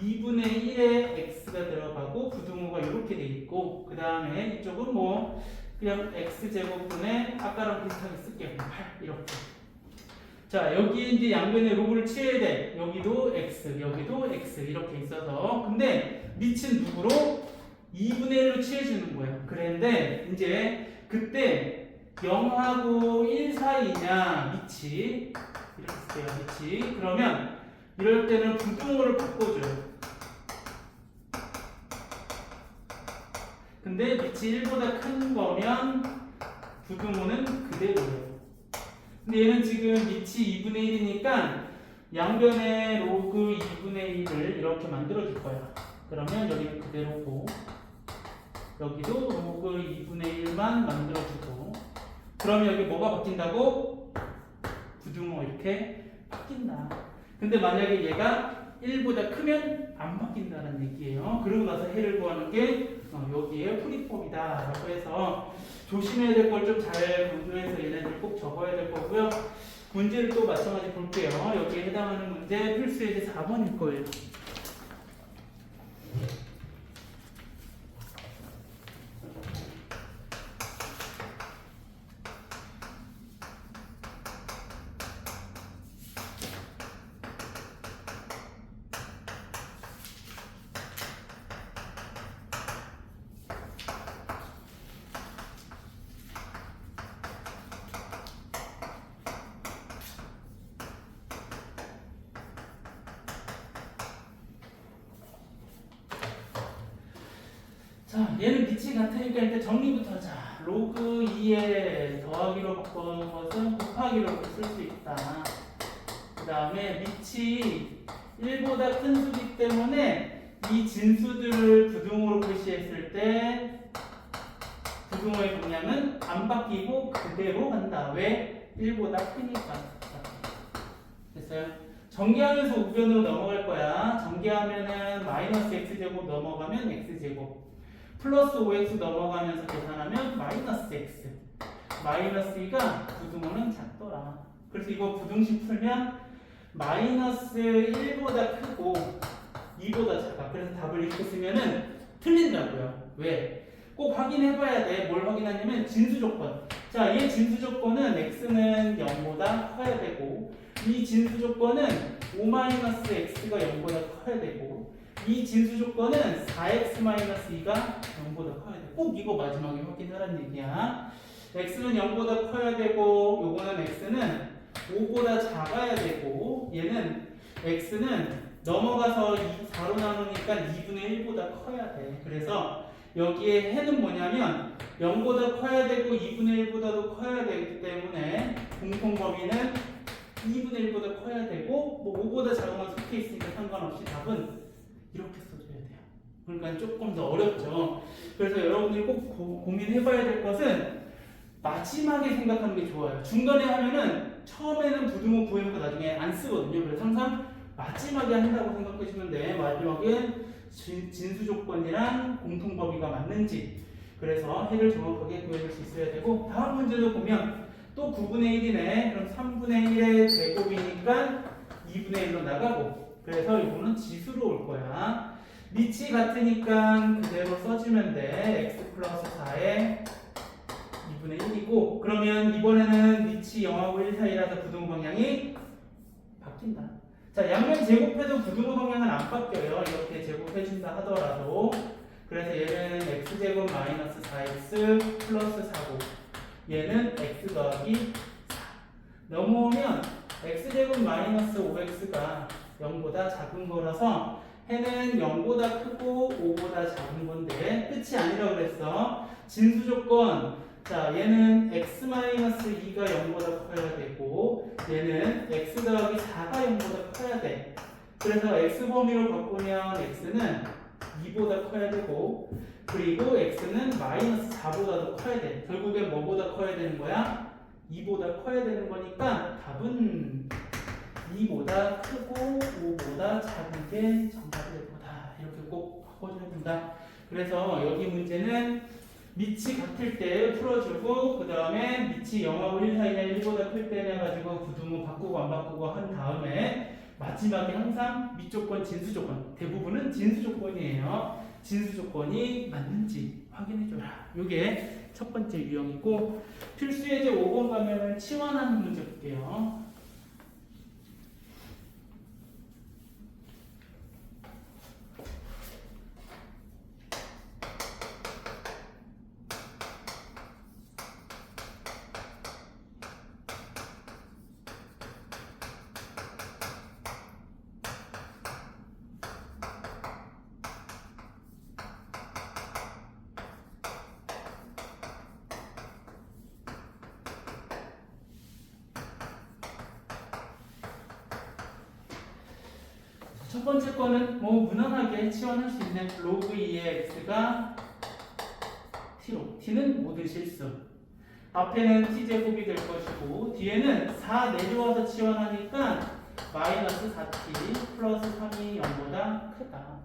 2분의 1에 x가 들어가고 부등호가 이렇게 돼 있고, 그 다음에 이쪽은 뭐 그냥 x제곱분의 아까랑 비슷하게 쓸게요. 8 이렇게. 자, 여기 이제 양변에 로그를 취해야 돼. 여기도 x, 여기도 x 이렇게 있어서. 근데 밑은 누구로? 2분의 1로 취해주는 거예요. 그런데 이제 그때 0하고 1 사이냐 밑이 이렇게 쓸게요. 밑이. 그러면 이럴 때는 부등호를 바꿔줘요. 근데 밑이 1보다 큰 거면 부등호는 그대로예요. 근데 얘는 지금 밑이 2분의 1이니까 양변에 로그 2분의 1을 이렇게 만들어 줄 거야. 그러면 여기는 그대로고, 여기도 로그 2분의 1만 만들어 주고, 그러면 여기 뭐가 바뀐다고? 부등호 이렇게 바뀐다. 근데 만약에 얘가 1보다 크면 안 바뀐다는 얘기예요. 그러고 나서 해를 구하는 게 여기에 풀이법이다라고 해서 조심해야 될 걸 좀 잘 강조해서 얘네들 꼭 적어야 될 거고요. 문제를 또 마찬가지 볼게요. 여기에 해당하는 문제 필수예제 4번일 거예요. 자, 얘는 빛이 같으니까 일단 정리부터 하자. 로그 2에 더하기로 바꾸는 것은 곱하기로 쓸 수 있다. 그 다음에 빛이 1보다 큰 수기 때문에 이 진수들을 부등호로 표시했을 때 부등호의 방향은 안 바뀌고 그대로 간다. 왜? 1보다 크니까. 됐어요? 전개하면서 우변으로 넘어갈 거야. 전개하면은 마이너스 x제곱 넘어가면 x제곱. 플러스 5x 넘어가면서 계산하면 마이너스 x. 마이너스 2가 부등호는 작더라. 그래서 이거 부등식 풀면 마이너스 1보다 크고 2보다 작아. 그래서 답을 이렇게 쓰면은 틀린다고요. 왜? 꼭 확인해 봐야 돼. 뭘 확인하냐면 진수 조건. 자, 얘 진수 조건은 x는 0보다 커야 되고 이 진수 조건은 5-x가 0보다 커야 되고 이 진수 조건은 4x-2가 0보다 커야 돼. 꼭 이거 마지막에 확인하라는 얘기야. x는 0보다 커야 되고 요거는 x는 5보다 작아야 되고 얘는 x는 넘어가서 4로 나누니까 2분의 1보다 커야 돼. 그래서 여기에 해는 뭐냐면 0보다 커야 되고 2분의 1보다도 커야 되기 때문에 공통 범위는 2분의 1보다 커야 되고 뭐 5보다 작으면 속해 있으니까 상관없이 답은 이렇게 써줘야 돼요. 그러니까 조금 더 어렵죠. 그래서 여러분들이 꼭 고민해봐야 될 것은 마지막에 생각하는 게 좋아요. 중간에 하면은 처음에는 부등호 구해놓고 나중에 안 쓰거든요. 그래서 항상 마지막에 한다고 생각하시면 돼. 마지막에 진수 조건이랑 공통 범위가 맞는지. 그래서 해를 정확하게 구해줄 수 있어야 되고 다음 문제도 보면 또 9분의 1이네. 그럼 3분의 1의 제곱이니까 2분의 1로 나가고 그래서 이거는 지수로 올 거야. 밑이 같으니까 그대로 써주면 돼. x 플러스 4에 2분의 1이고 그러면 이번에는 밑이 0하고 1 사이라서 부등호 방향이 바뀐다. 자, 양면 제곱해도 부등호 방향은 안 바뀌어요. 이렇게 제곱해준다 하더라도. 그래서 얘는 x제곱 마이너스 4x 플러스 4고 얘는 x 더하기 4. 넘어오면 x제곱 마이너스 5x가 0보다 작은 거라서 해는 0보다 크고 5보다 작은 건데 끝이 아니라고 그랬어. 진수 조건. 자, 얘는 x-2가 0보다 커야 되고 얘는 x 더하기 4가 0보다 커야 돼. 그래서 x 범위로 바꾸면 x는 2보다 커야 되고 그리고 x는 마이너스 4보다도 커야 돼. 결국엔 뭐보다 커야 되는 거야? 2보다 커야 되는 거니까 답은 2보다 크고 5보다 작은 게 정답이 될 거다. 이렇게 꼭 바꿔줘야 된다. 그래서 여기 문제는 밑이 같을 때 풀어주고 그 다음에 밑이 0하고 1 사이냐 1보다 클 때 해가지고 부등호 바꾸고 안 바꾸고 한 다음에 마지막에 항상 밑 조건, 진수 조건 대부분은 진수 조건이에요. 진수 조건이 맞는지 확인해줘라. 이게 첫 번째 유형이고 필수 예제 5번 가면은 치환하는 문제 볼게요. 첫 번째 거는 뭐 무난하게 치환할 수 있는 로그 2의 x가 t로 t는 모든 실수 앞에는 t제곱이 될 것이고 뒤에는 4 내려와서 치환하니까 마이너스 4t 플러스 3이 0보다 크다.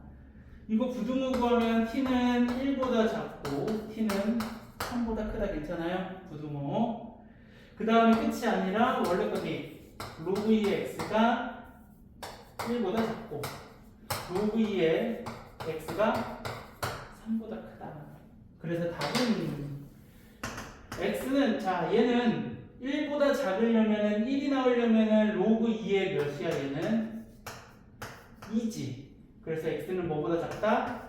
이거 부등호 구하면 t는 1보다 작고 t는 3보다 크다. 괜찮아요? 부등호. 그 다음에 끝이 아니라 원래 거기 로그 2의 x가 1보다 작고 로그 2의 x가 3보다 크다. 그래서 답은 x는 자 얘는 1보다 작으려면은 1이 나오려면은 로그 2의 몇이야 얘는 2지. 그래서 x는 뭐보다 작다?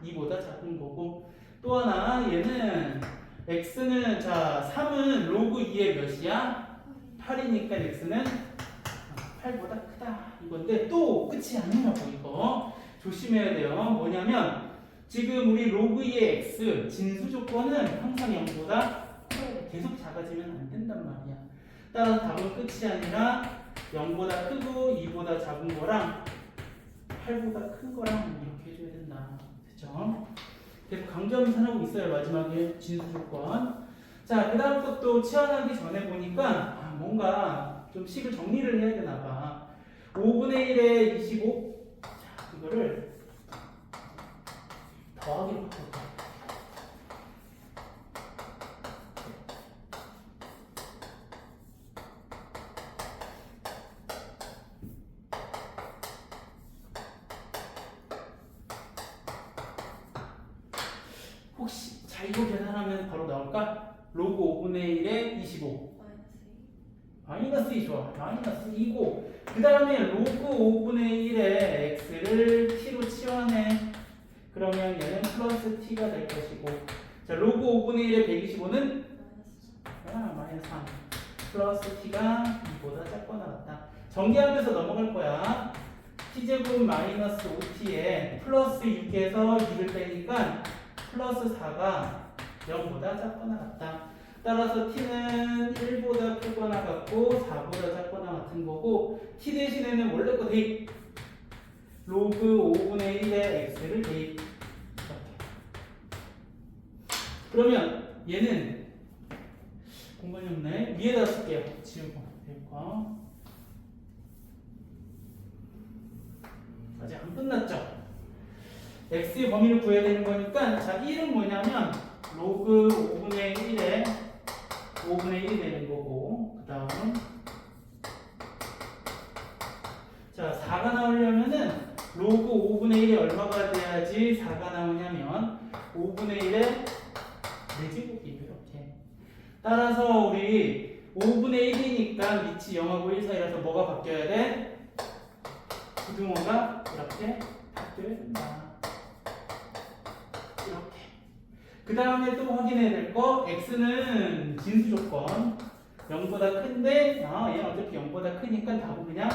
2보다 작은 거고 또 하나 얘는 x는 자 3은 로그 2의 몇이야? 8이니까 x는 8보다 크다 이건데 또 끝이 아니라고 이거 조심해야 돼요. 뭐냐면 지금 우리 로그 2의 x 진수 조건은 항상 0보다 계속 작아지면 안 된단 말이야. 따라서 답은 끝이 아니라 0보다 크고 2보다 작은 거랑 8보다 큰 거랑 이렇게 해줘야 된다. 됐죠? 계속 강조하면서 하고 있어요. 마지막에 진수 조건. 자, 그 다음 것도 치환하기 전에 보니까 뭔가 좀 식을 정리를 해야 되나 봐. 5분의 1에 25. 자, 이거를 더하기로 바꿔볼까? 혹시 자 이거 계산하면 바로 나올까? 로그 5분의 1에 25 마이너스 2 좋아. 마이너스 2고 그 다음에 로그 5분의 1의 x를 t로 치환해. 그러면 얘는 플러스 t가 될 것이고 자 로그 5분의 1의 125는 마이너스 3 플러스 t가 2보다 작거나 같다. 전개하면서 넘어갈 거야. t제곱 마이너스 5t에 플러스 6에서 2를 빼니까 플러스 4가 0보다 작거나 같다. 따라서 t는 1보다 크거나 같고 4보다 작거나 같은 거고 t 대신에는 원래 거 대입 로그 5분의 1의 x를 대입 이렇게. 그러면 얘는 공간이 없네. 위에다 쓸게요. 지우고 대입과 아직 안 끝났죠? x의 범위를 구해야 되는 거니까 자 1은 뭐냐면 로그 5분의 1에 5분의 1이 되는 거고 그 다음은 자 4가 나오려면은 로그 5분의 1이 얼마가 돼야지 4가 나오냐면 5분의 1에 4제곱이에요. 이렇게. 따라서 우리 5분의 1이니까 밑이 0하고 1 사이라서 뭐가 바뀌어야 돼? 부등호가 이렇게 바뀌어야 된다. 이렇게. 그 다음에 또 확인해야 될 거 x는 진수 조건 0보다 큰데 얘는 어차피 0보다 크니까 답은 그냥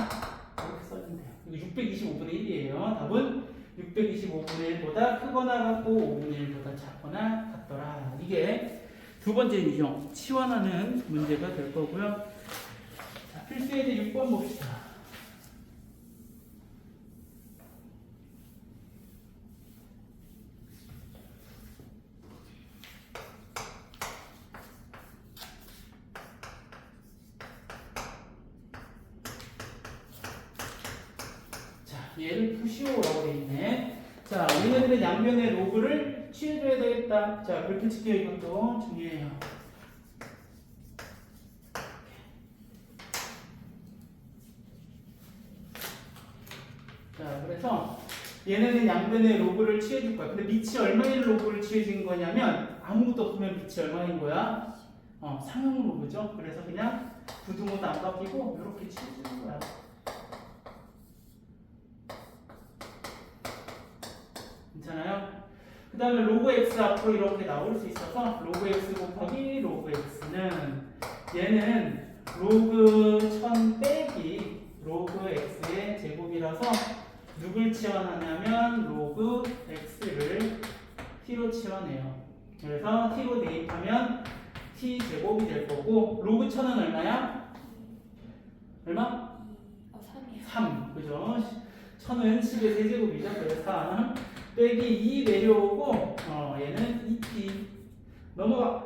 이렇게 써주면 돼요. 이거 625분의 1이에요. 답은 625분의 1보다 크거나 같고 5분의 1보다 작거나 같더라. 이게 두 번째 유형 치환하는 문제가 될 거고요. 자, 필수예제 6번 봅시다. 얘를 푸시오라고 돼 있네. 자, 얘네들의 양변의 로그를 취해줘야 되겠다. 자, 그렇게 칠게요. 이것도 중요해요. 자, 그래서 얘네는 양변의 로그를 취해줄 거야. 근데 밑이 얼마인 로그를 취해준 거냐면 아무것도 없으면 밑이 얼마인 거야? 상형 로그죠. 그래서 그냥 부등호도 안 바뀌고 이렇게 취해주는 거야. 괜찮아요? 그 다음에 로그 x 앞으로 이렇게 나올 수 있어서 로그 x 곱하기 로그 x는 얘는 로그 1000 빼기 로그 x의 제곱이라서 누굴 치환하냐면 로그 x를 t로 치환해요. 그래서 t로 대입하면 t 제곱이 될 거고 로그 1000은 얼마야? 얼마? 3이요. 3 그죠? 1000은 10의 세제곱이죠. 그래서 3 빼기 2 내려오고 얘는 2t 넘어가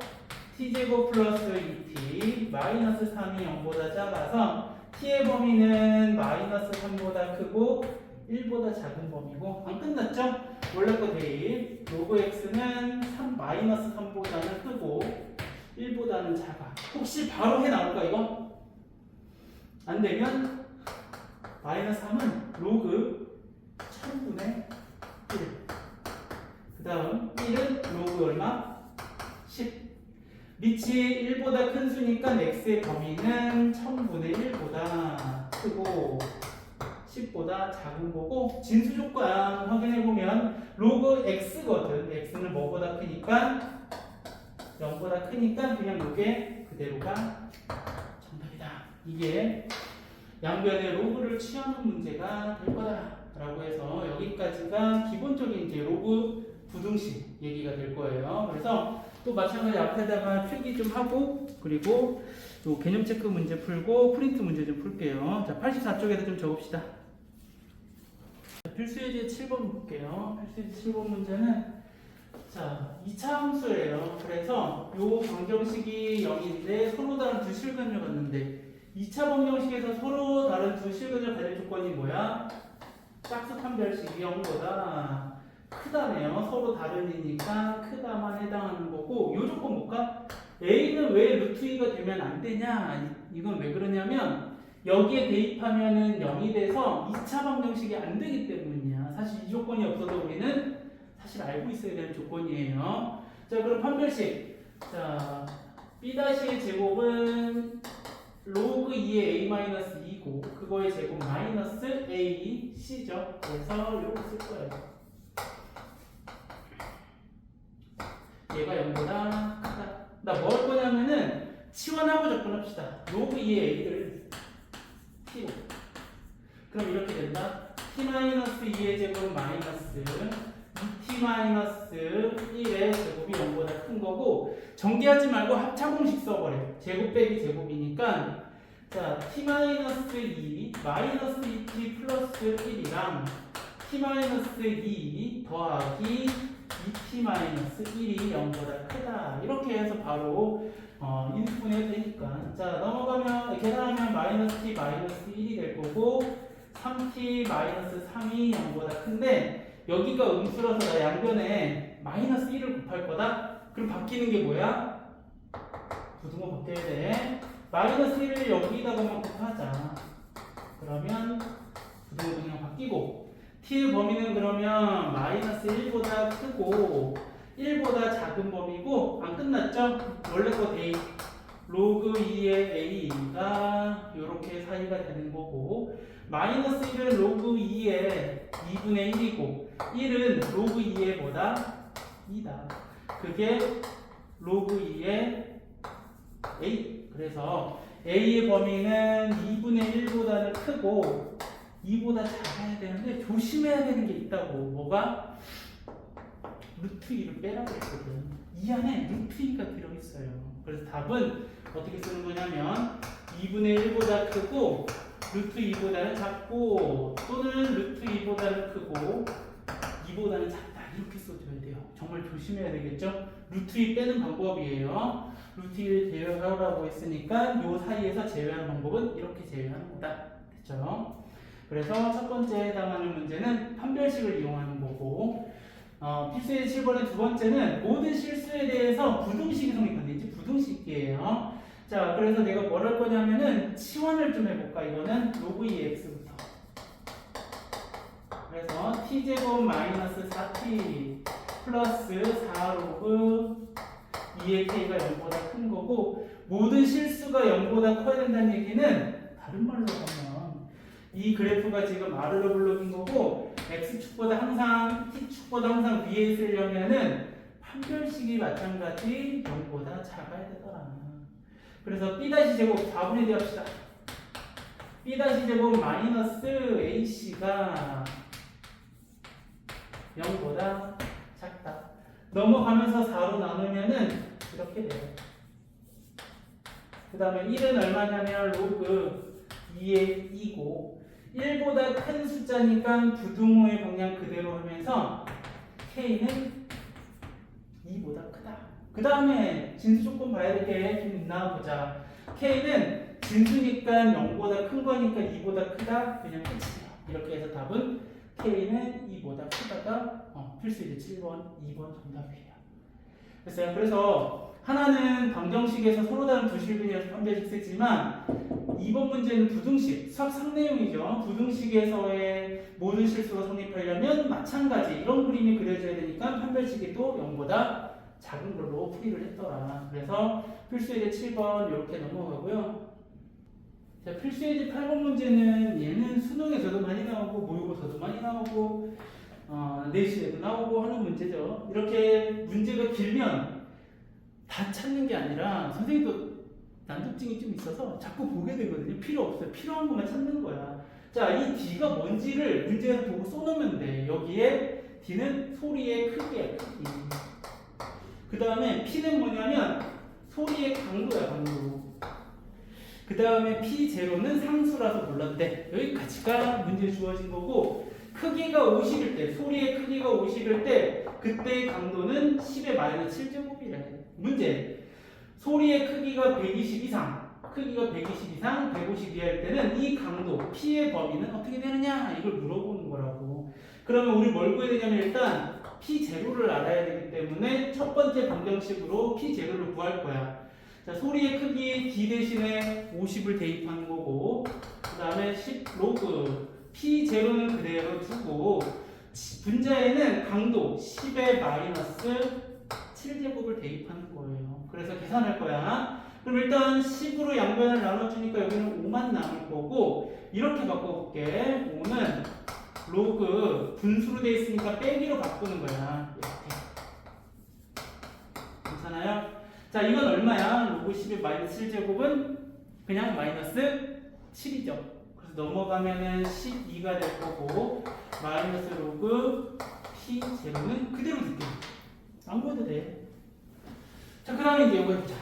t제곱 플러스 2t 마이너스 3이 0보다 작아서 t의 범위는 마이너스 3보다 크고 1보다 작은 범위고 안 끝났죠? 원래 거 대입 로그 x는 3 마이너스 3보다는 크고 1보다는 작아. 혹시 바로 해 나올까 이거? 안 되면 마이너스 3은 로그 1000분의 1. 그 다음 1은 로그 얼마? 10. 밑이 1보다 큰 수니까 x의 범위는 1000분의 1보다 크고 10보다 작은 거고 진수 조건 확인해 보면 로그 x거든. x는 뭐보다 크니까 0보다 크니까 그냥 이게 그대로가 정답이다. 이게 양변의 로그를 취하는 문제가 될 거다라고 해서 여기까지가 기본적인 이제 로그 부등식 얘기가 될 거예요. 그래서 또 마찬가지 앞에다가 필기 좀 하고 그리고 또 개념 체크 문제 풀고 프린트 문제 좀 풀게요. 자, 84쪽에다 좀 적읍시다. 필수예제 7번 볼게요. 필수예제 7번 문제는 자, 2차 함수예요. 그래서 요 방정식이 0인데 서로 다른 두 실근을 갖는데 2차 방정식에서 서로 다른 두 실근을 가질 조건이 뭐야? 짝수 판별식이 0보다 크다네요. 서로 다른이니까 크다만 해당하는 거고 요 조건 볼까? A는 왜 루트 2가 되면 안 되냐? 이건 왜 그러냐면 여기에 대입하면은 0이 돼서 2차 방정식이 안 되기 때문이야. 사실 이 조건이 없어도 우리는 사실 알고 있어야 되는 조건이에요. 자, 그럼 판별식. 자, B-의 제곱은 로그 2의 A-2고 그거의 제곱 마이너스 A, C죠. 그래서 이렇게 쓸 거예요. 얘가 0보다 크다. 나 뭐 할 거냐면은 치환하고 접근합시다. 로그 2의 A를 T로. 그럼 이렇게 된다. T-2의 제곱 마이너스 2t-1의 제곱이 0보다 큰 거고 전개하지 말고 합차공식 써버려. 제곱 빼기 제곱이니까 자 t-2 마이너스 2t 플러스 1이랑 t-2 더하기 2t-1이 0보다 크다. 이렇게 해서 바로 인수분해도 되니까 자 넘어가면 계산하면 마이너스 t 마이너스 1이 될 거고 3t 마이너스 3이 0보다 큰데 여기가 음수라서 나 양변에 마이너스 1을 곱할 거다? 그럼 바뀌는 게 뭐야? 부등호 바뀌어야 돼. 마이너스 1을 여기다가만 곱하자. 그러면 부등호 그냥 바뀌고 t의 범위는 그러면 마이너스 1보다 크고 1보다 작은 범위고 안 끝났죠? 원래 거 대입 로그 2의 a가 이렇게 사이가 되는 거고 마이너스 1은 로그 2의 2분의 1이고 1은 로그 2의 보다 2다. 그게 로그 2의 a. 그래서 a의 범위는 2분의 1보다는 크고 2보다 작아야 되는데 조심해야 되는 게 있다고. 뭐가? 루트 2를 빼라고 했거든. 이 안에 루트 2가 들어있어요. 그래서 답은 어떻게 쓰는 거냐면 2분의 1보다 크고 루트 2보다는 작고 또는 루트 2보다는 크고 2보다는 작다. 이렇게 써줘야 돼요. 정말 조심해야 되겠죠? 루트 2 빼는 방법이에요. 루트 2를 제외하라고 했으니까 요 사이에서 제외하는 방법은 이렇게 제외하는 거다. 됐죠? 그래서 첫 번째에 해당하는 문제는 판별식을 이용하는 거고 필수의 7번의 두 번째는 모든 실수에 대해서 부등식이 성립한대. 부등식이에요. 자, 그래서 내가 뭘 할 거냐면은 치환을 좀 해볼까? 이거는 로그 2 x부터. 그래서 t제곱 마이너스 4t 플러스 4로그 2의 k가 0보다 큰 거고 모든 실수가 0보다 커야 된다는 얘기는 다른 말로 하면 이 그래프가 지금 아래로 블록인 거고 x축보다 항상 t축보다 항상 위에 있으려면은 판별식이 마찬가지 0보다 작아야 되더라. 그래서 b-제곱 4분의 1 합시다. b-제곱 마이너스 ac가 0보다 작다. 넘어가면서 4로 나누면은 이렇게 돼요. 그 다음에 1은 얼마냐면 로그 2의 2고 1보다 큰 숫자니까 부등호의 방향 그대로 하면서 k는 2보다 크다. 그 다음에 진수 조건 봐야 될 게 좀 있나 보자. k는 진수니까 0보다 큰 거니까 2보다 크다. 그냥 끝이에요. 이렇게 해서 답은 K는 2보다 크다가 필수이제 7번, 2번 정답이에요. 됐어요? 그래서 하나는 방정식에서 서로 다른 두 실근이라서 판별식 쓰지만 2번 문제는 부등식, 수학 상내용이죠. 부등식에서의 모든 실수가 성립하려면 마찬가지 이런 그림이 그려져야 되니까 판별식이 또 0보다 작은 걸로 풀이를 했더라. 그래서 필수예제 7번 이렇게 넘어가고요. 자, 필수예제 8번 문제는 얘는 수능에서도 많이 나오고 모의고사도 많이 나오고 내신에도 나오고 하는 문제죠. 이렇게 문제가 길면 다 찾는 게 아니라 선생님도 난독증이 좀 있어서 자꾸 보게 되거든요. 필요 없어요. 필요한 것만 찾는 거야. 자, 이 D가 뭔지를 문제에서 보고 써놓으면 돼. 여기에 D는 소리의 크기야, 크기. 그 다음에 P는 뭐냐면 소리의 강도야, 강도. 그 다음에 P0는 상수라서 몰랐대. 여기까지가 문제 주어진 거고, 크기가 50일 때, 소리의 크기가 50일 때, 그때 강도는 10의 마이너스 7제곱이래. 문제. 소리의 크기가 120 이상, 크기가 120 이상, 150 이하일 때는 이 강도, P의 범위는 어떻게 되느냐? 이걸 물어보는 거라고. 그러면 우리 뭘 구해야 되냐면 일단 P0를 알아야 되기 때문에 첫 번째 방정식으로 P0를 구할 거야. 자, 소리의 크기 D 대신에 50을 대입하는 거고, 그 다음에 10 로그 P0는 그대로 두고, 분자에는 강도 10의 마이너스 7제곱을 대입하는 거예요. 그래서 계산할 거야. 그럼 일단 10으로 양변을 나눠주니까 여기는 5만 남을 거고, 이렇게 바꿔볼게. 5는 로그 분수로 되어 있으니까 빼기로 바꾸는 거야. 이렇게. 괜찮아요? 자, 이건 얼마야? 로그 10의 마이너스 7제곱은 그냥 마이너스 7이죠. 그래서 넘어가면은 12가 될 거고, 마이너스 로그 P0는 그대로 줄게. 안 보여도 돼. 자, 그 다음에 이제 이거 해보자.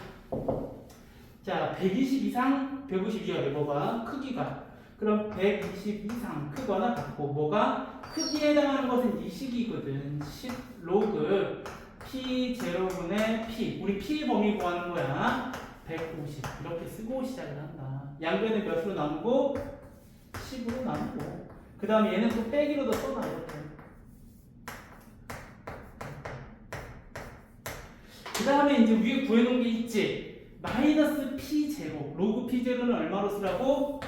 자, 120 이상, 150 이하 뭐가? 크기가. 그럼 120 이상 크거나 같고, 뭐가? 크기에 해당하는 것은 이 식이거든. 10 로그 P0분의 P. 우리 P 범위 구하는 거야. 150. 이렇게 쓰고 시작을 한다. 양변을 몇으로 나누고? 10으로 나누고. 그 다음에 얘는 또 빼기로 더 써놔, 이렇게. 그 다음에 이제 위에 구해놓은 게 있지. 마이너스 P0. 로그 P0는 얼마로 쓰라고?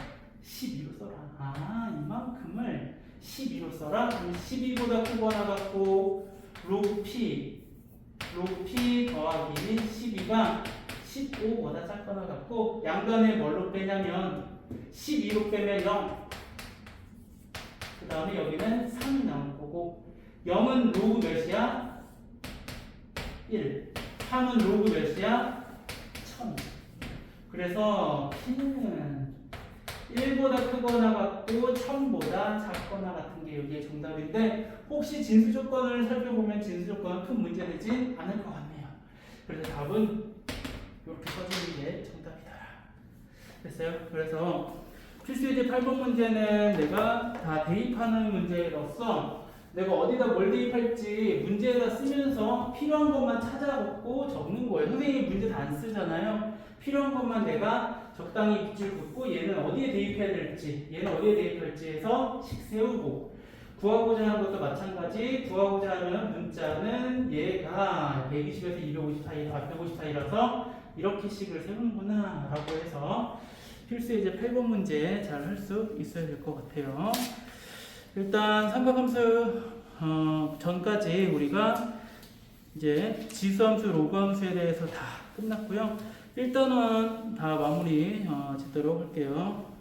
12로 써라. 아, 이만큼을 12로 써라. 그럼 12보다 크거나 같고, 로그 P 더하기 12가 15보다 작거나 같고, 양변에 뭘로 빼냐면 12로 빼면 0. 그 다음에 여기는 3이 나올 거고, 0은 로그 몇이야? 1. 3은 로그 몇이야? 1000. 그래서 P는 1보다 크거나 같고 1000보다 작거나 같은 게 여기에 정답인데, 혹시 진수 조건을 살펴보면 진수 조건은 큰 문제 되지 않을 것 같네요. 그래서 답은 이렇게 써주는 게 정답이다. 됐어요? 그래서 필수예제 8번 문제는 내가 다 대입하는 문제로서 내가 어디다 뭘 대입할지 문제에다 쓰면서 필요한 것만 찾아갖고 적는 거예요. 선생님이 문제 다 안 쓰잖아요. 필요한 것만 내가 적당히 빗줄 긋고 얘는 어디에 대입해야 될지, 얘는 어디에 대입할지 해서 식 세우고, 구하고자 하는 것도 마찬가지. 구하고자 하면 문자는 얘가 120에서 250 사이, 150 사이라서 이렇게 식을 세우는구나 라고 해서 필수예제 8번 문제 잘 할 수 있어야 될 것 같아요. 일단 삼각함수 전까지 우리가 이제 지수함수, 로그함수에 대해서 다 끝났고요. 일단은 다 마무리 짓도록 할게요.